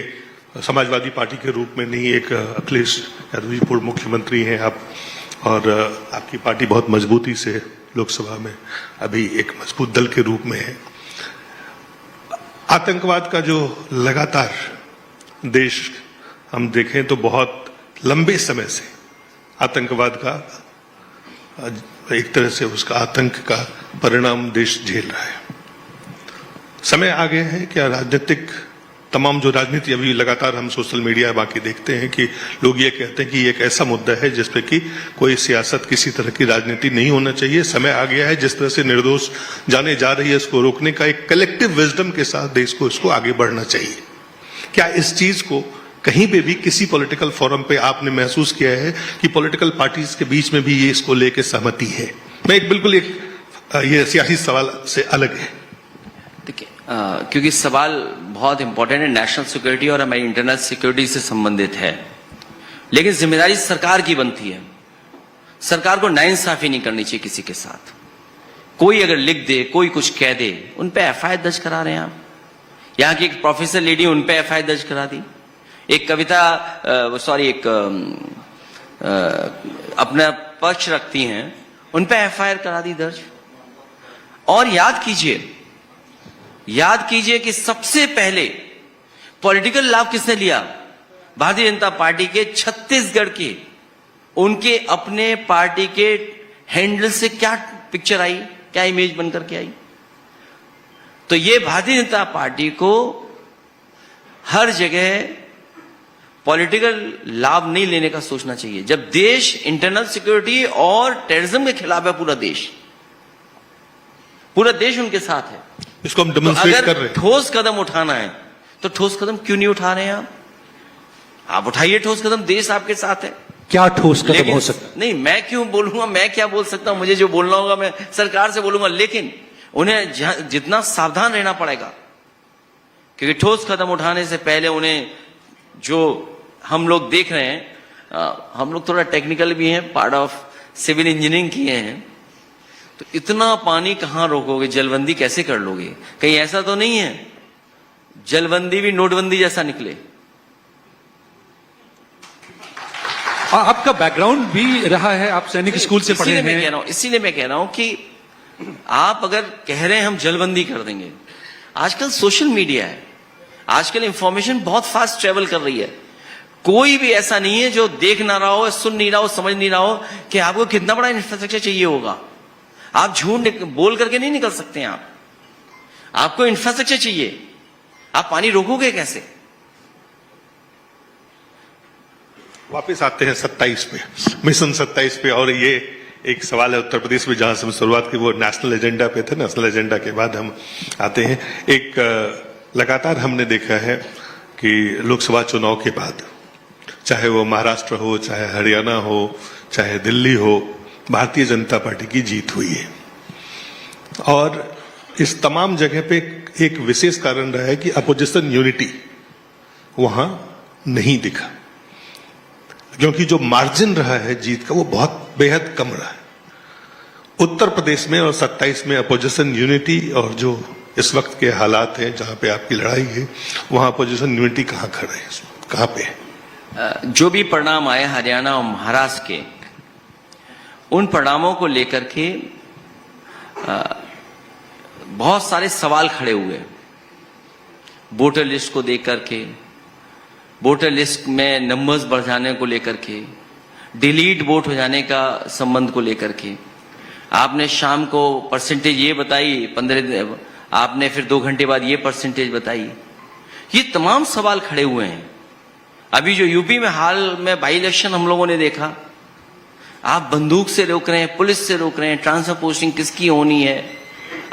[SPEAKER 3] समाजवादी पार्टी के रूप में नहीं, एक अखिलेश यादव जी पूर्व मुख्यमंत्री हैं आप, और आपकी पार्टी बहुत मजबूती से लोकसभा में अभी एक मजबूत दल के रूप में है। आतंकवाद का जो लगातार देश हम देखें तो बहुत लंबे समय से आतंकवाद का एक तरह से उसका आतंक का परिणाम देश झेल रहा है। समय आ गया है क्या राजनीतिक तमाम जो राजनीति अभी लगातार हम सोशल मीडिया बाकी देखते हैं कि लोग ये कहते हैं कि ये एक ऐसा मुद्दा है जिसपे कि कोई सियासत, किसी तरह की राजनीति नहीं होना चाहिए। समय आ गया है जिस तरह से निर्दोष जाने जा रही है, इसको रोकने का एक कलेक्टिव विजडम के साथ देश को इसको आगे बढ़ना चाहिए। क्या इस चीज को कहीं पे भी किसी पॉलिटिकल फोरम पे आपने महसूस किया है कि पॉलिटिकल पार्टीज के बीच में भी ये इसको लेके सहमति है? मैं एक बिल्कुल एक ये सियासी सवाल से अलग है।
[SPEAKER 2] देखिए, क्योंकि सवाल बहुत इंपॉर्टेंट है, नेशनल सिक्योरिटी और हमारी इंटरनल सिक्योरिटी से संबंधित है। लेकिन जिम्मेदारी सरकार की बनती है। सरकार को नाइंसाफी नहीं करनी चाहिए किसी के साथ। कोई अगर लिख दे, कोई कुछ कह दे, उन पे एफआईआर दर्ज करा रहे हैं आप। यहां की एक प्रोफेसर लेडी, उन पे एफआईआर दर्ज करा दी। एक अपना पक्ष रखती हैं, उन पे एफआईआर करा दी दर्ज। और याद कीजिए कि सबसे पहले पॉलिटिकल लाभ किसने लिया? भारतीय जनता पार्टी के छत्तीसगढ़ के, उनके अपने पार्टी के हैंडल से क्या पिक्चर आई, क्या इमेज बनकर के आई। तो ये भारतीय जनता पार्टी को हर जगह पॉलिटिकल लाभ नहीं लेने का सोचना चाहिए। जब देश इंटरनल सिक्योरिटी और टेररिज्म के खिलाफ है, पूरा देश उनके साथ है।
[SPEAKER 3] इसको हम डेमोंस्ट्रेट कर रहे हैं।
[SPEAKER 2] ठोस कदम उठाना है तो ठोस कदम क्यों नहीं उठा रहे हैं आप उठाइए ठोस कदम, देश आपके साथ है।
[SPEAKER 4] क्या ठोस कदम हो सकता है?
[SPEAKER 2] नहीं, मैं क्यों बोलूंगा, मैं क्या बोल सकता हूं, मुझे जो बोलना होगा मैं सरकार से बोलूंगा। लेकिन उन्हें जितना सावधान रहना पड़ेगा, क्योंकि ठोस कदम उठाने से पहले उन्हें, जो हम लोग देख रहे हैं, हम लोग थोड़ा टेक्निकल भी हैं, पार्ट ऑफ सिविल इंजीनियरिंग किए हैं, तो इतना पानी कहां रोकोगे, जलबंदी कैसे कर लोगे? कहीं ऐसा तो नहीं है जलबंदी भी नोटबंदी जैसा निकले?
[SPEAKER 1] आपका बैकग्राउंड भी रहा है, आप सैनिक स्कूल से पढ़े हैं।
[SPEAKER 2] इसीलिए मैं कह रहा हूं कि आप अगर कह रहे हैं हम जलबंदी कर देंगे, आजकल सोशल मीडिया है, आजकल इंफॉर्मेशन बहुत फास्ट ट्रेवल कर रही है। कोई भी ऐसा नहीं है जो देख ना रहा हो, सुन नहीं रहा हो, समझ नहीं रहा हो कि आपको कितना बड़ा इंफ्रास्ट्रक्चर चाहिए होगा। आप झूठ बोल करके नहीं निकल सकते हैं। आपको इंफ्रास्ट्रक्चर चाहिए, आप पानी रोकोगे कैसे?
[SPEAKER 3] वापस आते हैं 27 पे, मिशन 27 पे। और ये एक सवाल है उत्तर प्रदेश में, जहां से हम शुरुआत की, वो नेशनल एजेंडा पे थे। नेशनल एजेंडा के बाद हम आते हैं, एक लगातार हमने देखा है कि लोकसभा चुनाव के बाद, चाहे वो महाराष्ट्र हो, चाहे हरियाणा हो, चाहे दिल्ली हो, भारतीय जनता पार्टी की जीत हुई है। और इस तमाम जगह पे एक विशेष कारण रहा है कि अपोजिशन यूनिटी वहां नहीं दिखा, क्योंकि जो मार्जिन रहा है जीत का वो बहुत बेहद कम रहा है। उत्तर प्रदेश में और 27 में अपोजिशन यूनिटी, और जो इस वक्त के हालात हैं जहां पे आपकी लड़ाई है, वहां अपोजिशन यूनिटी कहां खड़े है, कहां पे है?
[SPEAKER 2] जो भी परिणाम आए हरियाणा और महाराष्ट्र के, उन परिणामों को लेकर के बहुत सारे सवाल खड़े हुए। वोटर लिस्ट को देख करके, वोटर लिस्ट में नंबर्स बढ़ जाने को लेकर के, डिलीट वोट हो जाने का संबंध को लेकर के, आपने शाम को परसेंटेज ये बताई, 15 आपने फिर 2 घंटे बाद ये परसेंटेज बताई। ये तमाम सवाल खड़े हुए हैं। अभी जो यूपी में हाल में बाई इलेक्शन हम लोगों ने देखा, आप बंदूक से रोक रहे हैं, पुलिस से रोक रहे हैं, ट्रांसफर पोस्टिंग किसकी होनी है।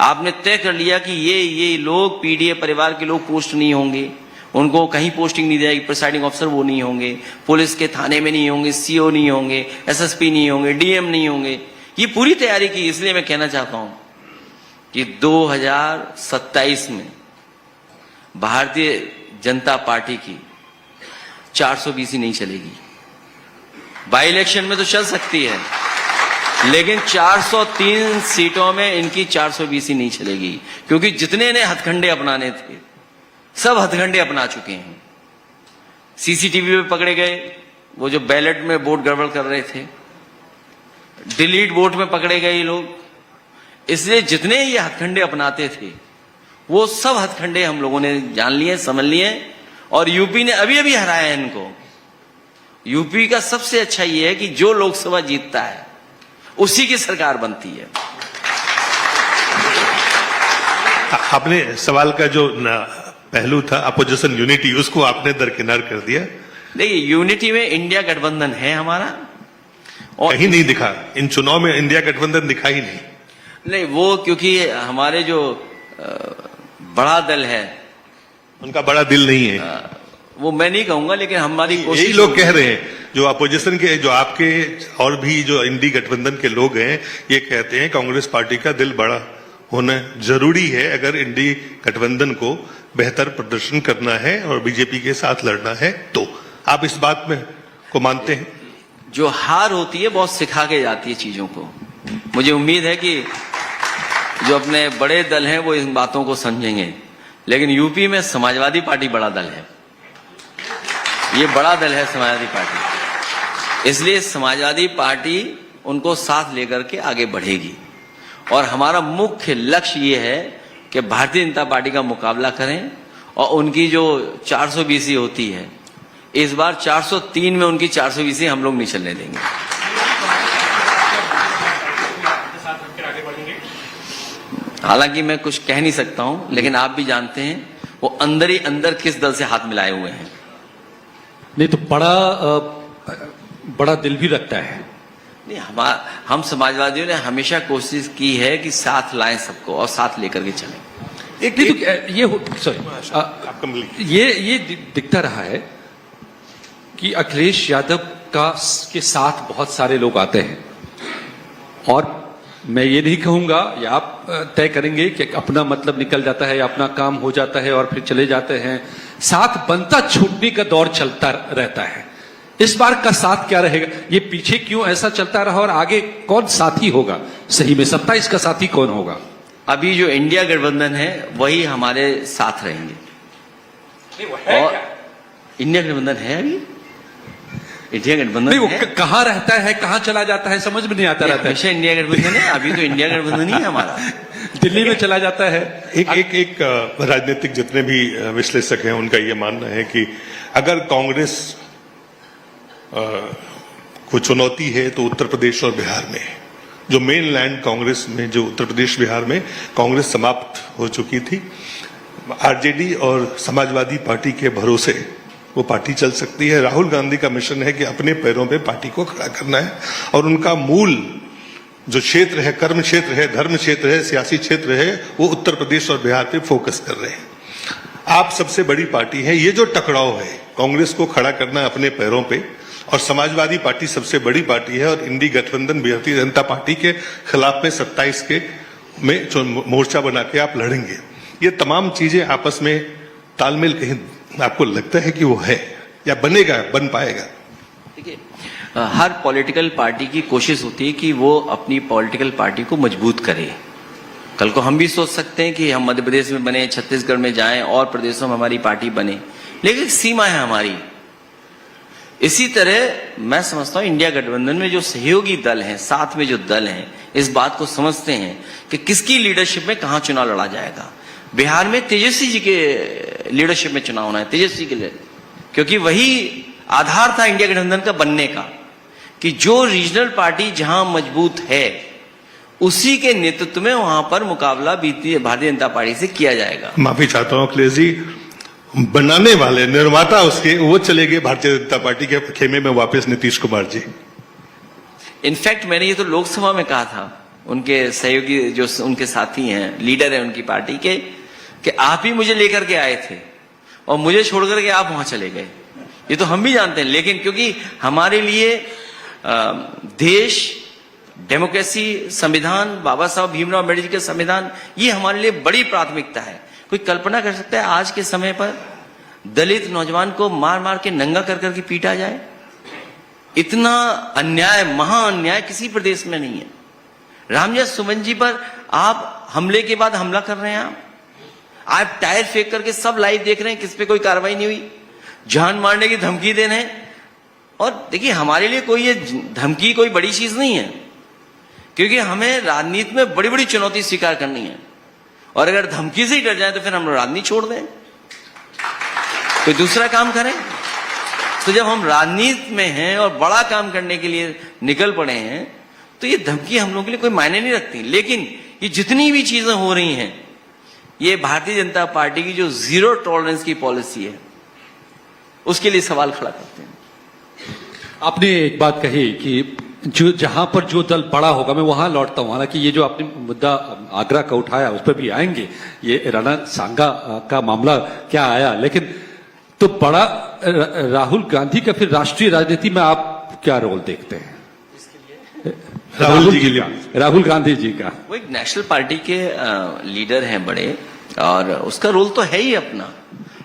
[SPEAKER 2] आपने तय कर लिया कि ये लोग पीडीए परिवार के लोग पोस्ट नहीं होंगे, उनको कहीं पोस्टिंग नहीं जाएगी, प्रिसाइडिंग ऑफिसर वो नहीं होंगे, पुलिस के थाने में नहीं होंगे, सीओ नहीं होंगे, एसएसपी नहीं होंगे, डीएम नहीं होंगे। ये पूरी तैयारी की। इसलिए मैं कहना चाहता हूं कि 2027 में भारतीय जनता पार्टी की 420 नहीं चलेगी। बाई इलेक्शन में तो चल सकती है, लेकिन 403 सीटों में इनकी 420 नहीं चलेगी, क्योंकि जितने ने हथकंडे अपनाने थे सब हथकंडे अपना चुके हैं। सीसीटीवी पे पकड़े गए, वो जो बैलेट में वोट गड़बड़ कर रहे थे, डिलीट वोट में पकड़े गए ये लोग। इसलिए जितने ये हथकंडे अपनाते थे वो सब हथकंडे हम लोगों ने जान लिए, समझ लिए, और यूपी ने अभी अभी हराया है इनको। यूपी का सबसे अच्छा ये है कि जो लोकसभा जीतता है उसी की सरकार बनती है।
[SPEAKER 3] आपने सवाल का जो पहलू था अपोजिशन यूनिटी, उसको आपने दरकिनार कर दिया।
[SPEAKER 2] देखिए, यूनिटी में इंडिया गठबंधन है हमारा, और
[SPEAKER 3] कहीं नहीं दिखा इन चुनाव में, इंडिया गठबंधन दिखा ही नहीं।
[SPEAKER 2] वो क्योंकि हमारे जो बड़ा दल है,
[SPEAKER 3] उनका बड़ा दिल नहीं है,
[SPEAKER 2] वो मैं नहीं कहूंगा, लेकिन हमारी कोशिश।
[SPEAKER 3] यही लोग कह रहे हैं, जो अपोजिशन के, जो आपके और भी जो इंडी गठबंधन के लोग हैं, ये कहते हैं कांग्रेस पार्टी का दिल बड़ा होना जरूरी है अगर इंडी गठबंधन को बेहतर प्रदर्शन करना है और बीजेपी के साथ लड़ना है। तो आप इस बात में को मानते हैं?
[SPEAKER 2] जो हार होती है बहुत सिखा के जाती है चीजों को। मुझे उम्मीद है कि जो अपने बड़े दल हैं वो इन बातों को समझेंगे, लेकिन यूपी में समाजवादी पार्टी बड़ा दल है, ये बड़ा दल है समाजवादी पार्टी, इसलिए समाजवादी पार्टी उनको साथ लेकर के आगे बढ़ेगी। और हमारा मुख्य लक्ष्य ये है कि भारतीय जनता पार्टी का मुकाबला करें और उनकी जो 420 होती है, इस बार 403 में उनकी 420 हम लोग नहीं चलने देंगे। हालांकि मैं कुछ कह नहीं सकता हूं, लेकिन आप भी जानते हैं वो अंदर ही अंदर किस दल से हाथ मिलाए हुए हैं।
[SPEAKER 4] नहीं तो बड़ा दिल भी रखता है।
[SPEAKER 2] नहीं, हम समाजवादियों ने हमेशा कोशिश की है कि साथ लाएं सबको और साथ लेकर के चलें।
[SPEAKER 4] ये दिखता रहा है कि अखिलेश यादव के साथ बहुत सारे लोग आते हैं, और मैं ये नहीं कहूंगा, या आप तय करेंगे कि अपना मतलब निकल जाता है या अपना काम हो जाता है और फिर चले जाते हैं, साथ बनता छूटने का दौर चलता रहता है। इस बार का साथ क्या रहेगा? ये पीछे क्यों ऐसा चलता रहा और आगे कौन साथी होगा? सही में 27 का साथी कौन होगा?
[SPEAKER 2] अभी जो इंडिया गठबंधन है वही हमारे साथ रहेंगे। और इंडिया गठबंधन है, अभी इंडिया गठबंधन
[SPEAKER 4] नहीं, वो
[SPEAKER 2] है।
[SPEAKER 4] कहाँ रहता है, कहाँ चला जाता है, समझ में नहीं आता रहता है।
[SPEAKER 2] हमेशा इंडिया गठबंधन है, अभी तो इंडिया गठबंधन ही है हमारा।
[SPEAKER 4] दिल्ली में चला जाता है।
[SPEAKER 3] एक राजनीतिक जितने भी विश्लेषक हैं उनका यह मानना है कि अगर कांग्रेस को चुनौती है तो उत्तर प्रदेश और बिहार में, जो मेन लैंड कांग्रेस में, जो उत्तर प्रदेश बिहार में कांग्रेस समाप्त हो चुकी थी, आरजेडी और समाजवादी पार्टी के भरोसे वो पार्टी चल सकती है। राहुल गांधी का मिशन है कि अपने पैरों पे पार्टी को खड़ा करना है, और उनका मूल जो क्षेत्र है, कर्म क्षेत्र है, धर्म क्षेत्र है, सियासी क्षेत्र है, वो उत्तर प्रदेश और बिहार पे फोकस कर रहे हैं। आप सबसे बड़ी पार्टी है, ये जो टकराव है कांग्रेस को खड़ा करना अपने पैरों पे, और समाजवादी पार्टी सबसे बड़ी पार्टी है, और इंडी गठबंधन भारतीय जनता पार्टी के खिलाफ में 27 के में मोर्चा बना के आप लड़ेंगे। ये तमाम चीजें आपस में तालमेल कहीं आपको लगता है कि वो है या बनेगा, बन पाएगा?
[SPEAKER 2] देखिए, हर पॉलिटिकल पार्टी की कोशिश होती है कि वो अपनी पॉलिटिकल पार्टी को मजबूत करे। कल को हम भी सोच सकते हैं कि हम मध्य प्रदेश में बने, छत्तीसगढ़ में जाएं और प्रदेशों में हमारी पार्टी बने, लेकिन सीमा है हमारी। इसी तरह मैं समझता हूं इंडिया गठबंधन में जो सहयोगी दल हैं, साथ में जो दल हैं, इस बात को समझते हैं कि किसकी लीडरशिप में कहां चुनाव लड़ा जाएगा। बिहार में तेजस्वी जी के लीडरशिप में चुनाव होना है, तेजस्वी के लिए, क्योंकि वही आधार था इंडिया गठबंधन का बनने का, कि जो रीजनल पार्टी जहां मजबूत है उसी के नेतृत्व में वहां पर मुकाबला भारतीय जनता पार्टी से किया जाएगा।
[SPEAKER 3] माफी चाहता हूं अखिलेश जी, बनाने वाले निर्माता उसके वो चले गए भारतीय जनता पार्टी के खेमे में वापस, नीतीश कुमार जी।
[SPEAKER 2] इनफैक्ट मैंने ये तो लोकसभा में कहा था, उनके सहयोगी जो उनके साथी हैं, लीडर हैं उनकी पार्टी के, कि आप ही मुझे लेकर के आए थे और मुझे छोड़कर के आप वहां चले गए। ये तो हम भी जानते हैं, लेकिन क्योंकि हमारे लिए देश, डेमोक्रेसी, संविधान, बाबा साहब भीमराव अम्बेडकर जी के संविधान, ये हमारे लिए बड़ी प्राथमिकता है। कोई कल्पना कर सकता है आज के समय पर दलित नौजवान को मार मार के नंगा कर करके पीटा जाए? इतना अन्याय, महा अन्याय किसी प्रदेश में नहीं है। रामजस सुमन जी पर आप हमले के बाद हमला कर रहे हैं, आप टायर फेंक करके सब लाइव देख रहे हैं, किस पे कोई कार्रवाई नहीं हुई, जान मारने की धमकी दे रहे हैं। और देखिए, हमारे लिए कोई ये धमकी कोई बड़ी चीज नहीं है, क्योंकि हमें राजनीति में बड़ी बड़ी चुनौती स्वीकार करनी है, और अगर धमकी से ही डर जाए तो फिर हम राजनीति छोड़ दें, कोई दूसरा काम करें। तो जब हम राजनीति में हैं और बड़ा काम करने के लिए निकल पड़े हैं, तो ये धमकी हम लोगों के लिए कोई मायने नहीं रखती। लेकिन ये जितनी भी चीजें हो रही हैं, ये भारतीय जनता पार्टी की जो जीरो टॉलरेंस की पॉलिसी है, उसके लिए सवाल खड़ा करते हैं।
[SPEAKER 4] आपने एक बात कही कि जो जहां पर जो दल बड़ा होगा, मैं वहां लौटता हूं। हालांकि ये जो आपने मुद्दा आगरा का उठाया उस पर भी आएंगे, ये राणा सांगा का मामला क्या आया, लेकिन तो बड़ा राहुल गांधी का फिर राष्ट्रीय राजनीति में आप क्या रोल देखते हैं? राहुल गांधी जी का।
[SPEAKER 2] वो एक नेशनल पार्टी के लीडर हैं बड़े, और उसका रोल तो है ही अपना,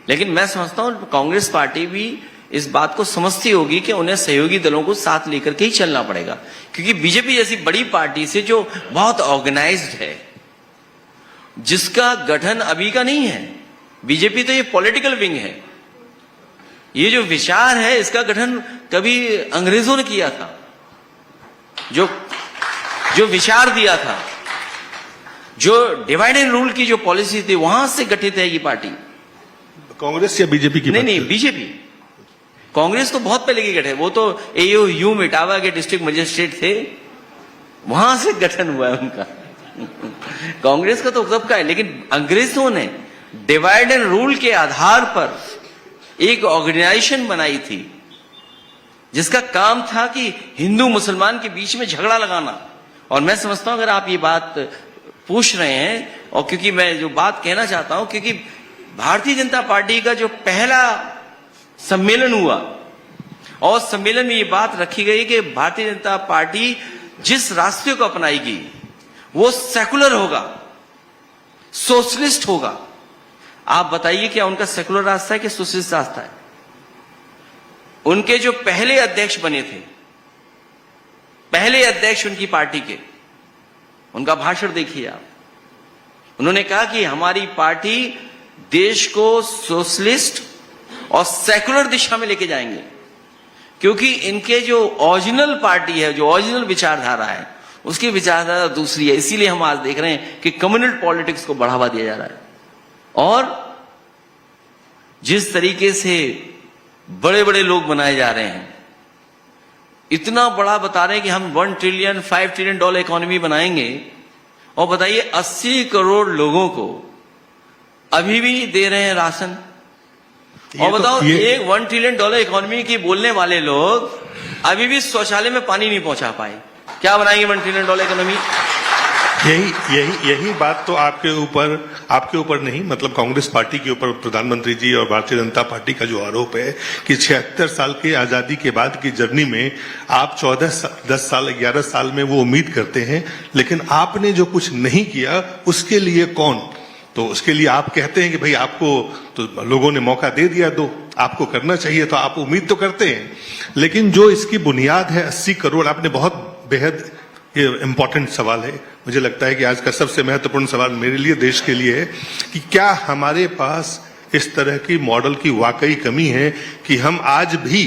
[SPEAKER 2] लेकिन मैं समझता हूं कांग्रेस पार्टी भी इस बात को समझती होगी कि उन्हें सहयोगी दलों को साथ लेकर के ही चलना पड़ेगा, क्योंकि बीजेपी जैसी बड़ी पार्टी से जो बहुत ऑर्गेनाइज्ड है, जिसका गठन अभी का नहीं है, बीजेपी तो ये पॉलिटिकल विंग है, ये जो विचार है इसका गठन कभी अंग्रेजों ने किया था, जो विचार दिया था, जो डिवाइड एंड रूल की जो पॉलिसी थी, वहां से गठित है ये पार्टी।
[SPEAKER 3] कांग्रेस या बीजेपी की?
[SPEAKER 2] नहीं, बीजेपी। कांग्रेस तो बहुत पहले की गठन है, वो तो AOU इटावा के डिस्ट्रिक्ट मजिस्ट्रेट थे, वहां से गठन हुआ है उनका। कांग्रेस का तो कब का है, लेकिन अंग्रेजों ने डिवाइड एंड रूल के आधार पर एक ऑर्गेनाइजेशन बनाई थी, जिसका काम था कि हिंदू मुसलमान के बीच में झगड़ा लगाना। और मैं समझता हूं अगर आप ये बात पूछ रहे हैं, और क्योंकि मैं जो बात कहना चाहता हूं, क्योंकि भारतीय जनता पार्टी का जो पहला सम्मेलन हुआ, और सम्मेलन में ये बात रखी गई कि भारतीय जनता पार्टी जिस रास्ते को अपनाएगी वो सेकुलर होगा, सोशलिस्ट होगा। आप बताइए क्या उनका सेकुलर रास्ता है कि सोशलिस्ट रास्ता है? उनके जो पहले अध्यक्ष बने थे, पहले अध्यक्ष उनकी पार्टी के, उनका भाषण देखिए आप। उन्होंने कहा कि हमारी पार्टी देश को सोशलिस्ट और सेकुलर दिशा में लेके जाएंगे, क्योंकि इनके जो ओरिजिनल पार्टी है, जो ओरिजिनल विचारधारा है, उसकी विचारधारा दूसरी है। इसीलिए हम आज देख रहे हैं कि कम्युनल पॉलिटिक्स को बढ़ावा दिया जा रहा है, और जिस तरीके से बड़े बड़े लोग बनाए जा रहे हैं, इतना बड़ा बता रहे हैं कि हम 1 ट्रिलियन $5 ट्रिलियन इकोनॉमी बनाएंगे, और बताइए 80 करोड़ लोगों को अभी भी दे रहे हैं राशन। और बताओ एक 1 ट्रिलियन इकोनॉमी की बोलने वाले लोग अभी भी शौचालय में पानी नहीं पहुंचा पाए, क्या बनाएंगे 1 ट्रिलियन इकोनॉमी?
[SPEAKER 3] यही बात तो आपके ऊपर नहीं, मतलब कांग्रेस पार्टी के ऊपर प्रधानमंत्री जी और भारतीय जनता पार्टी का जो आरोप है कि 76 साल की आजादी के बाद की जर्नी में आप 10 साल 11 साल में वो उम्मीद करते हैं, लेकिन आपने जो कुछ नहीं किया उसके लिए कौन? तो उसके लिए आप कहते हैं कि भाई आपको तो लोगों ने मौका दे दिया, दो आपको करना चाहिए, तो आप उम्मीद तो करते हैं, लेकिन जो इसकी बुनियाद है 80 करोड़, आपने बहुत बेहद ये इंपॉर्टेंट सवाल है, मुझे लगता है कि आज का सबसे महत्वपूर्ण सवाल मेरे लिए, देश के लिए है कि क्या हमारे पास इस तरह की मॉडल की वाकई कमी है कि हम आज भी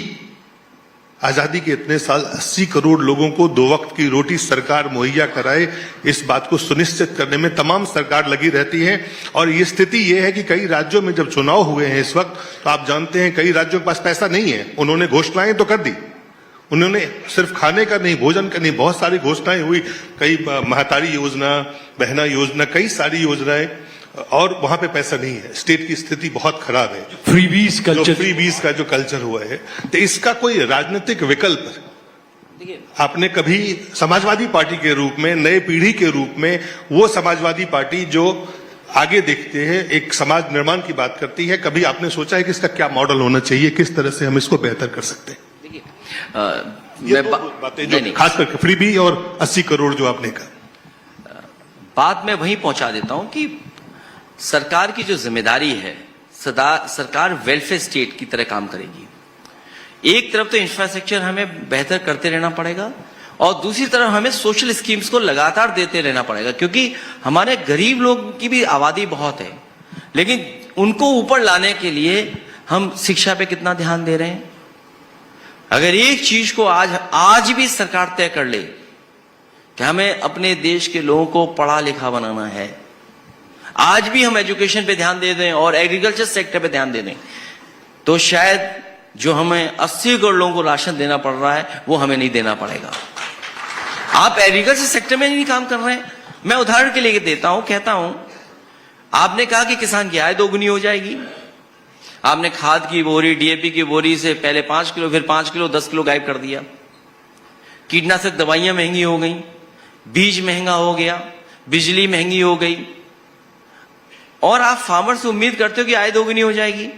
[SPEAKER 3] आजादी के इतने साल 80 करोड़ लोगों को 2 वक्त की रोटी सरकार मुहैया कराए, इस बात को सुनिश्चित करने में तमाम सरकार लगी रहती है। और ये स्थिति ये है कि कई राज्यों में जब चुनाव हुए हैं इस वक्त, तो आप जानते हैं कई राज्यों के पास पैसा नहीं है, उन्होंने घोषणाएं तो कर दी, उन्होंने सिर्फ खाने का नहीं, भोजन का नहीं, बहुत सारी घोषणाएं हुई, कई महतारी योजना, बहना योजना, कई सारी योजनाएं, और वहां पे पैसा नहीं है। स्टेट की स्थिति बहुत खराब है। फ्रीबीज का जो कल्चर हुआ है, तो इसका कोई राजनीतिक विकल्प आपने कभी समाजवादी पार्टी के रूप में, नए पीढ़ी के रूप में, वो समाजवादी पार्टी जो आगे देखते हैं, एक समाज निर्माण की बात करती है, कभी आपने सोचा है कि इसका क्या मॉडल होना चाहिए, किस तरह से हम इसको बेहतर कर सकते हैं? ये बातें जो खास करके फ्रीबी और 80 करोड़ जो आपने कहा,
[SPEAKER 2] बात मैं वहीं पहुंचा देता हूं कि सरकार की जो जिम्मेदारी है, सरकार वेलफेयर स्टेट की तरह काम करेगी। एक तरफ तो इंफ्रास्ट्रक्चर हमें बेहतर करते रहना पड़ेगा, और दूसरी तरफ हमें सोशल स्कीम्स को लगातार देते रहना पड़ेगा, क्योंकि हमारे गरीब लोगों की भी आबादी बहुत है, लेकिन उनको ऊपर लाने के लिए हम शिक्षा पे कितना ध्यान दे रहे हैं। अगर एक चीज को आज भी सरकार तय कर ले कि हमें अपने देश के लोगों को पढ़ा लिखा बनाना है, आज भी हम एजुकेशन पे ध्यान दे दें और एग्रीकल्चर सेक्टर पे ध्यान दे दें, तो शायद जो हमें 80 करोड़ लोगों को राशन देना पड़ रहा है वो हमें नहीं देना पड़ेगा। आप एग्रीकल्चर सेक्टर में नहीं काम कर रहे हैं। मैं उदाहरण के लिए देता हूं, कहता हूं, आपने कहा कि किसान की आय दोगुनी हो जाएगी, आपने खाद की बोरी, डीएपी की बोरी से पहले 5 किलो, फिर 5 किलो, 10 किलो गायब कर दिया। कीटनाशक दवाइयां महंगी हो गई, बीज महंगा हो गया, बिजली महंगी हो गई, और आप फार्मर से उम्मीद करते हो कि आय दोगुनी हो जाएगी।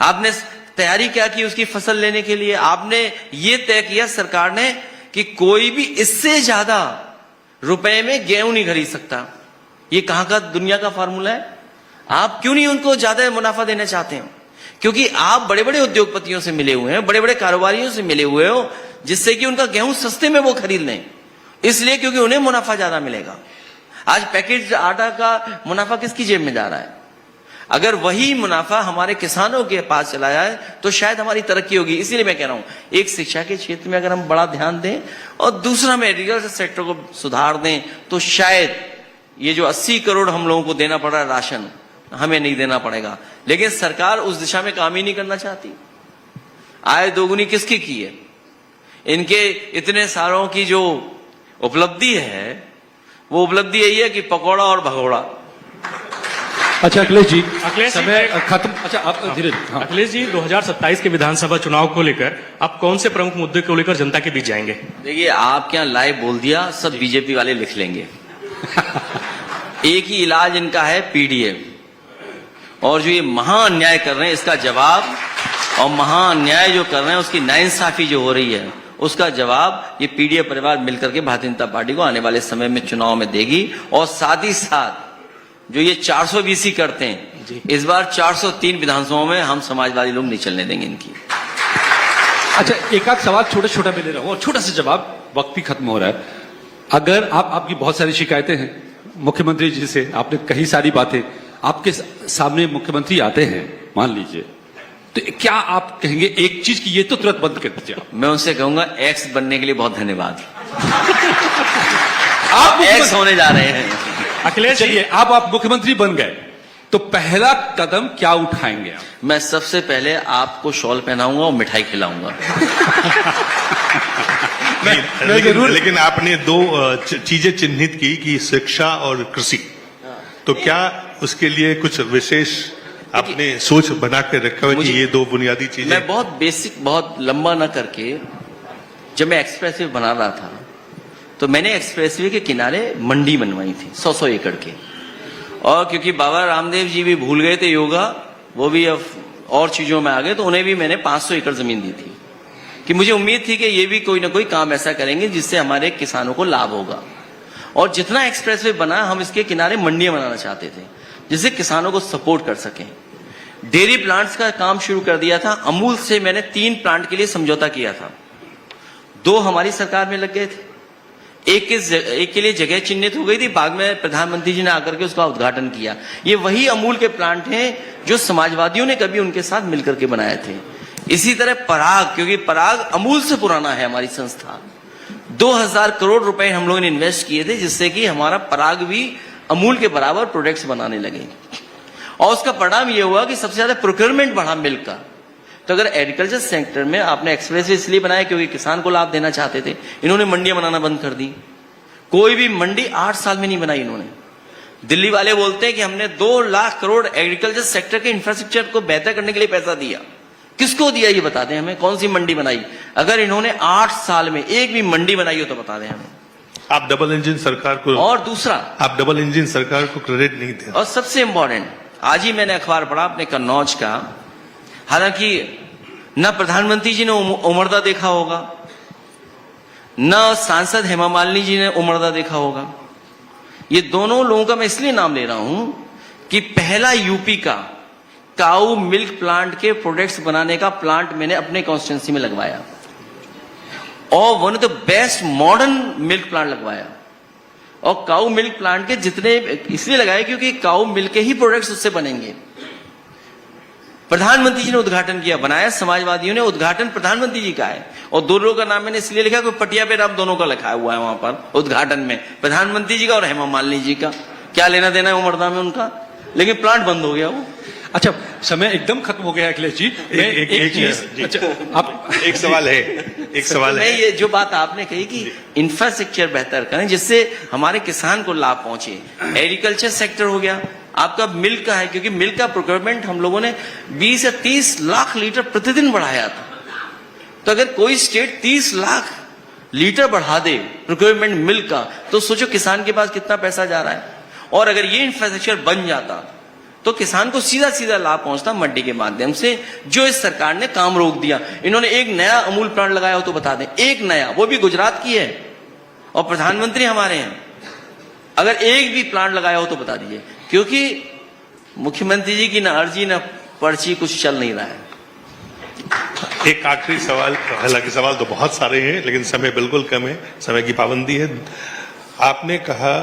[SPEAKER 2] आपने तैयारी क्या की उसकी फसल लेने के लिए? आपने ये तय किया सरकार ने कि कोई भी इससे ज्यादा रुपए में गेहूं नहीं खरीद सकता। ये कहां का दुनिया का फार्मूला है? आप क्यों नहीं उनको ज्यादा मुनाफा देना चाहते हो? क्योंकि आप बड़े बड़े उद्योगपतियों से मिले हुए हैं, बड़े बड़े कारोबारियों से मिले हुए हो, जिससे कि उनका गेहूं सस्ते में वो खरीद लें, इसलिए क्योंकि उन्हें मुनाफा ज्यादा मिलेगा। आज पैकेट आटा का मुनाफा किसकी जेब में जा रहा है? अगर वही मुनाफा हमारे किसानों के पास चला जाए तो शायद हमारी तरक्की होगी। इसीलिए मैं कह रहा हूं, एक शिक्षा के क्षेत्र में अगर हम बड़ा ध्यान दें और दूसरा में एग्रीकल्चर सेक्टर को सुधार दें, तो शायद ये जो 80 करोड़ हम लोगों को देना पड़ रहा है राशन, हमें नहीं देना पड़ेगा। लेकिन सरकार उस दिशा में काम ही नहीं करना चाहती। आय दोगुनी किसकी की है? इनके इतने सालों की जो उपलब्धि है, वो उपलब्धि यही है कि पकौड़ा और भगोड़ा।
[SPEAKER 4] अच्छा अखिलेश जी,
[SPEAKER 5] अखिलेश जी,
[SPEAKER 4] समय खत्म। अच्छा आप धीरे। हाँ।
[SPEAKER 5] अखिलेश जी, 2027 के विधानसभा चुनाव को लेकर आप कौन से प्रमुख मुद्दे को लेकर जनता के बीच जाएंगे?
[SPEAKER 2] देखिए, आप क्या लाइव बोल दिया, सब बीजेपी वाले लिख लेंगे। एक ही इलाज इनका है, पीडीएफ। और जो ये महाअन्याय कर रहे हैं इसका जवाब, और महाअन्याय जो कर रहे हैं उसकी नाइंसाफी जो हो रही है उसका जवाब ये पीडीएफ परिवार मिलकर के भारतीय जनता पार्टी को आने वाले समय में चुनाव में देगी। और साथ ही साथ जो ये 420 करते हैं, इस बार 403 विधानसभाओं में हम समाजवादी लोग नहीं चलने देंगे इनकी।
[SPEAKER 4] अच्छा एक आध सवाल छोटा छोटा मैं ले रहा हूं और छोटा सा जवाब, वक्त भी खत्म हो रहा है। अगर आपकी बहुत सारी शिकायतें हैं मुख्यमंत्री जी से, आपने कही सारी बातें, आपके सामने मुख्यमंत्री आते हैं मान लीजिए, तो क्या आप कहेंगे एक चीज की ये तो तुरंत बंद कर दीजिए?
[SPEAKER 2] मैं उनसे कहूंगा एक्स बनने के लिए बहुत धन्यवाद। आप एक्स होने जा रहे हैं।
[SPEAKER 5] अखिलेश जी,
[SPEAKER 4] चलिए आप मुख्यमंत्री बन गए तो पहला कदम क्या उठाएंगे आप?
[SPEAKER 2] मैं सबसे पहले आपको शॉल पहनाऊंगा और मिठाई खिलाऊंगा।
[SPEAKER 3] लेकिन आपने दो चीजें चिन्हित की कि शिक्षा और कृषि, तो क्या उसके लिए कुछ विशेष आपने सोच बना के रखा है कि ये दो बुनियादी चीजें?
[SPEAKER 2] मैं बहुत बेसिक, बहुत लंबा ना करके, जब मैं एक्सप्रेसवे बना रहा था तो मैंने एक्सप्रेसवे के किनारे मंडी बनवाई थी 100 एकड़ के। और क्योंकि बाबा रामदेव जी भी भूल गए थे योगा, वो भी अब और चीजों में आ गए, तो उन्हें भी मैंने 500 एकड़ जमीन दी थी कि मुझे उम्मीद थी कि ये भी कोई ना कोई काम ऐसा करेंगे जिससे हमारे किसानों को लाभ होगा। और जितना एक्सप्रेसवे बना, हम इसके किनारे मंडियां बनाना चाहते थे जिससे किसानों को सपोर्ट कर सकें। डेयरी प्लांट्स का काम शुरू कर दिया था। अमूल से मैंने 3 प्लांट के लिए समझौता किया था, 2 हमारी सरकार में लग गए थे, एक के लिए जगह चिन्हित हो गई थी, बाद में प्रधानमंत्री जी ने आकर के उसका उद्घाटन किया। ये वही अमूल के प्लांट हैं जो समाजवादियों ने कभी उनके साथ मिलकर के बनाए थे। इसी तरह पराग, क्योंकि पराग अमूल से पुराना है हमारी संस्था, 2000 करोड़ रुपए हम लोगों ने इन्वेस्ट किए थे जिससे कि हमारा पराग भी अमूल के बराबर प्रोडक्ट्स बनाने लगे। और उसका परिणाम यह हुआ कि सबसे ज्यादा प्रोक्योरमेंट बढ़ा मिल्क का। तो अगर एग्रीकल्चर सेक्टर में आपने एक्सप्रेसवे इसलिए बनाया क्योंकि किसान को लाभ देना चाहते थे, इन्होंने मंडियां बनाना बंद कर दी। कोई भी मंडी 8 साल में नहीं बनाई इन्होंने। दिल्ली वाले बोलते हैं कि हमने 2 लाख करोड़ एग्रीकल्चर सेक्टर के इंफ्रास्ट्रक्चर को बेहतर करने के लिए पैसा दिया। किसको दिया ये बता दें हमें, कौन सी मंडी बनाई? अगर इन्होंने 8 साल में एक भी मंडी बनाई हो तो बता दें हमें।
[SPEAKER 3] आप डबल इंजन सरकार को,
[SPEAKER 2] और दूसरा, आप
[SPEAKER 3] डबल इंजन सरकार को क्रेडिट नहीं दे।
[SPEAKER 2] और सबसे इंपॉर्टेंट, आज ही मैंने अखबार पढ़ा अपने कन्नौज का, हालांकि न प्रधानमंत्री जी ने उमरदा देखा होगा, न सांसद हेमा मालिनी जी ने उमरदा देखा होगा। ये दोनों लोगों का मैं इसलिए नाम ले रहा हूं कि पहला यूपी का काऊ मिल्क प्लांट के प्रोडक्ट्स बनाने का प्लांट मैंने अपने कॉन्स्टिट्यूंसी में लगवाया, और one of the best modern milk plant लगवाया। और काऊ मिल्क प्लांट के जितने इसलिए लगाए क्योंकि काऊ मिल्क के ही प्रोडक्ट्स उससे बनेंगे। प्रधानमंत्री जी ने उद्घाटन किया, बनाया समाजवादियों ने, उद्घाटन प्रधानमंत्री जी का है। और दो लोगों का नाम मैंने इसलिए लिखा कि पटिया पे नाम दोनों का लिखा हुआ है वहां पर उद्घाटन में, प्रधानमंत्री जी का और हेमा मालिनी जी का। क्या लेना देना है उमरदा में उनका, लेकिन प्लांट बंद हो गया वो।
[SPEAKER 4] अच्छा समय एकदम खत्म हो गया अखिलेश जी। एक चीज, अच्छा आप
[SPEAKER 3] एक सवाल है,
[SPEAKER 2] ये जो बात आपने कही कि इंफ्रास्ट्रक्चर बेहतर करें जिससे हमारे किसान को लाभ पहुंचे। एग्रीकल्चर सेक्टर हो गया, आपका मिल्क का है, क्योंकि मिल्क का प्रोक्योरमेंट हम लोगों ने 20 या 30 लाख लीटर प्रतिदिन बढ़ाया था। तो अगर कोई स्टेट 30 लाख लीटर बढ़ा दे प्रोक्योरमेंट मिल्क का, तो सोचो किसान के पास कितना पैसा जा रहा है। और अगर ये इंफ्रास्ट्रक्चर बन जाता तो किसान को सीधा सीधा लाभ पहुंचता मंडी के माध्यम से, जो इस सरकार ने काम रोक दिया। इन्होंने एक नया अमूल प्लांट लगाया हो तो बता दें, एक नया, वो भी गुजरात की है, और प्रधानमंत्री हमारे हैं। अगर एक भी प्लांट लगाया हो तो बता दीजिए, क्योंकि मुख्यमंत्री जी की ना अर्जी ना पर्ची कुछ चल नहीं रहा है।
[SPEAKER 3] एक आखिरी सवाल, हालांकि सवाल तो बहुत सारे हैं लेकिन समय बिल्कुल कम है, समय की पाबंदी है। आपने कहा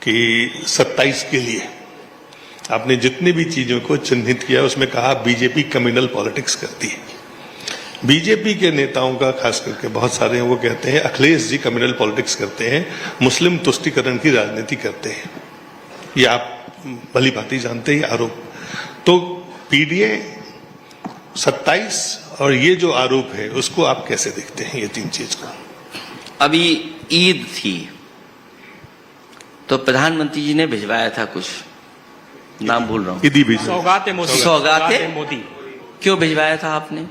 [SPEAKER 3] कि 27 के लिए आपने जितनी भी चीजों को चिन्हित किया उसमें कहा बीजेपी कम्युनल पॉलिटिक्स करती है। बीजेपी के नेताओं का खास करके बहुत सारे हैं, वो कहते हैं अखिलेश जी कम्युनल पॉलिटिक्स करते हैं, मुस्लिम तुष्टीकरण की राजनीति करते हैं। ये आप भली भांति जानते हैं आरोप। तो पीडीए 27 और ये जो आरोप है उसको आप कैसे देखते हैं, ये तीन चीज को?
[SPEAKER 2] अभी ईद थी तो प्रधानमंत्री जी ने भिजवाया था कुछ, नाम भूल रहा हूं,
[SPEAKER 3] ईदी भी
[SPEAKER 5] सौगात मोदी,
[SPEAKER 2] सौगात
[SPEAKER 5] मोदी।
[SPEAKER 2] क्यों भिजवाया था आपने?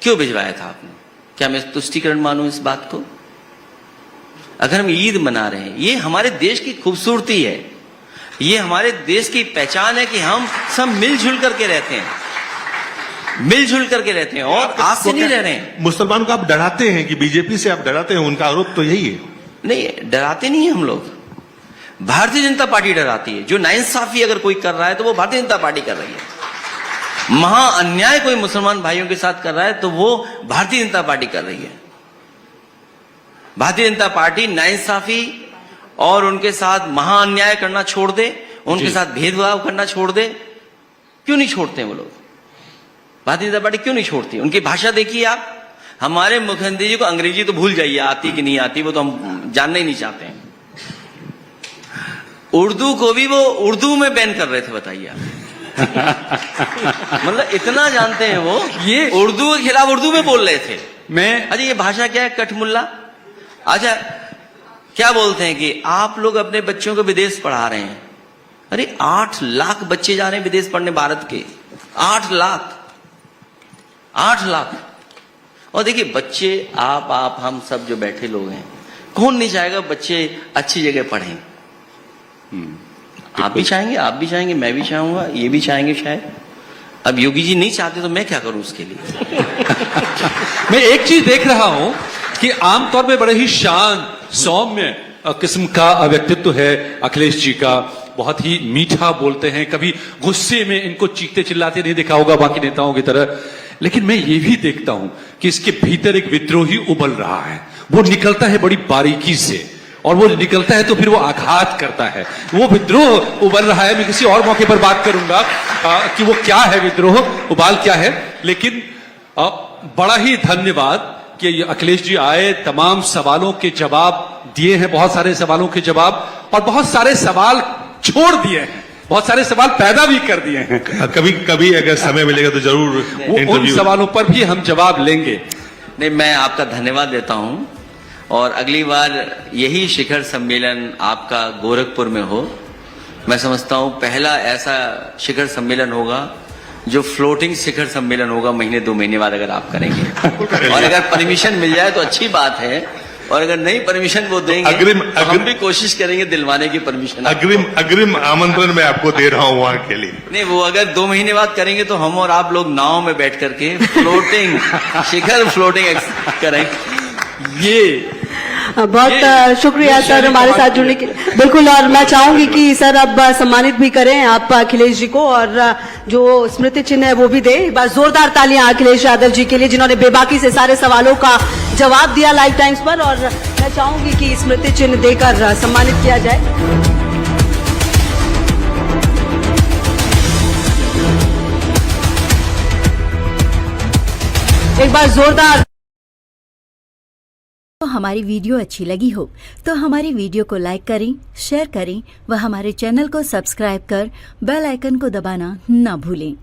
[SPEAKER 2] क्यों भिजवाया था आपने? क्या मैं तुष्टीकरण मानूं इस बात को? अगर हम ईद मना रहे हैं, ये हमारे देश की खूबसूरती है, ये हमारे देश की पहचान है कि हम सब मिलजुल करके रहते हैं, मिलजुल करके रहते हैं और आज से नहीं रह रहे हैं।
[SPEAKER 3] मुसलमानों को आप डराते हैं कि बीजेपी से आप डराते हैं, उनका आरोप तो यही है।
[SPEAKER 2] नहीं, डराते नहीं है हम लोग, भारतीय जनता पार्टी डराती है। जो नाइंसाफी अगर कोई कर रहा है तो वो भारतीय जनता पार्टी कर रही है। महा अन्याय कोई मुसलमान भाइयों के साथ कर रहा है तो वो भारतीय जनता पार्टी कर रही है। भारतीय जनता पार्टी नाइंसाफी और उनके साथ महा अन्याय करना छोड़ दे, उनके साथ भेदभाव करना छोड़ दे। क्यों नहीं छोड़ते वो लोग? भारतीय जनता पार्टी क्यों नहीं छोड़ती? उनकी भाषा देखिए आप। हमारे मुख्यमंत्री जी को अंग्रेजी तो भूल जाइए, आती कि नहीं आती वो तो हम जानना ही नहीं चाहते हैं। उर्दू को भी वो उर्दू में बैन कर रहे थे, बताइए आप। मतलब इतना जानते हैं वो, ये उर्दू के खिलाफ उर्दू में बोल रहे थे। अच्छा ये भाषा क्या है? कठमुल्ला। अच्छा क्या बोलते हैं कि आप लोग अपने बच्चों को विदेश पढ़ा रहे हैं। अरे 8 लाख बच्चे जा रहे हैं विदेश पढ़ने भारत के, 8 लाख, 8 लाख। और देखिए बच्चे, आप हम सब जो बैठे लोग हैं, कौन नहीं चाहेगा बच्चे अच्छी जगह पढ़ें? आप भी चाहेंगे, आप भी चाहेंगे, मैं भी चाहूंगा, ये भी चाहेंगे शायद। अब योगी जी नहीं चाहते तो मैं क्या करूं उसके लिए?
[SPEAKER 1] मैं एक चीज देख रहा हूं कि आमतौर पे बड़े ही शांत सौम्य किस्म का व्यक्तित्व है अखिलेश जी का। बहुत ही मीठा बोलते हैं, कभी गुस्से में इनको चीखते चिल्लाते नहीं देखा होगा बाकी नेताओं की तरह। लेकिन मैं ये भी देखता हूं कि इसके भीतर एक विद्रोही उबल रहा है। वो निकलता है बड़ी बारीकी से, और वो निकलता है तो फिर वो आघात करता है। वो विद्रोह उबल रहा है। मैं किसी और मौके पर बात करूंगा कि वो क्या है, विद्रोह उबाल क्या है। लेकिन बड़ा ही धन्यवाद कि ये अखिलेश जी आए, तमाम सवालों के जवाब दिए हैं, बहुत सारे सवालों के जवाब, और बहुत सारे सवाल छोड़ दिए हैं, बहुत सारे सवाल पैदा भी कर दिए हैं।
[SPEAKER 3] कभी कभी अगर समय मिलेगा तो जरूर
[SPEAKER 1] उन सवालों पर भी हम जवाब लेंगे।
[SPEAKER 2] नहीं, मैं आपका धन्यवाद देता हूं और अगली बार यही शिखर सम्मेलन आपका गोरखपुर में हो। मैं समझता हूं पहला ऐसा शिखर सम्मेलन होगा जो फ्लोटिंग शिखर सम्मेलन होगा, महीने 2 महीने बाद अगर आप करेंगे। और अगर परमिशन मिल जाए तो अच्छी बात है, और अगर नहीं परमिशन वो देंगे तो हम भी कोशिश करेंगे दिलवाने की परमिशन।
[SPEAKER 3] अग्रिम आमंत्रण मैं आपको दे रहा हूं वहां के लिए।
[SPEAKER 2] नहीं, वो अगर 2 महीने बाद करेंगे तो हम और आप लोग नाव में बैठ करके फ्लोटिंग शिखर फ्लोटिंग करेंगे।
[SPEAKER 6] ये बहुत शुक्रिया सर हमारे साथ जुड़ने के। बिल्कुल, और मैं चाहूंगी कि सर अब सम्मानित भी करें आप अखिलेश जी को, और जो स्मृति चिन्ह है वो भी दे। एक बार जोरदार तालियां अखिलेश यादव जी के लिए जिन्होंने बेबाकी से सारे सवालों का जवाब दिया लाइव टाइम्स पर। और मैं चाहूंगी कि स्मृति चिन्ह देकर सम्मानित किया जाए। एक बार जोरदार।
[SPEAKER 7] तो हमारी वीडियो अच्छी लगी हो तो हमारी वीडियो को लाइक करें, शेयर करें व हमारे चैनल को सब्सक्राइब कर बेल आइकन को दबाना न भूलें।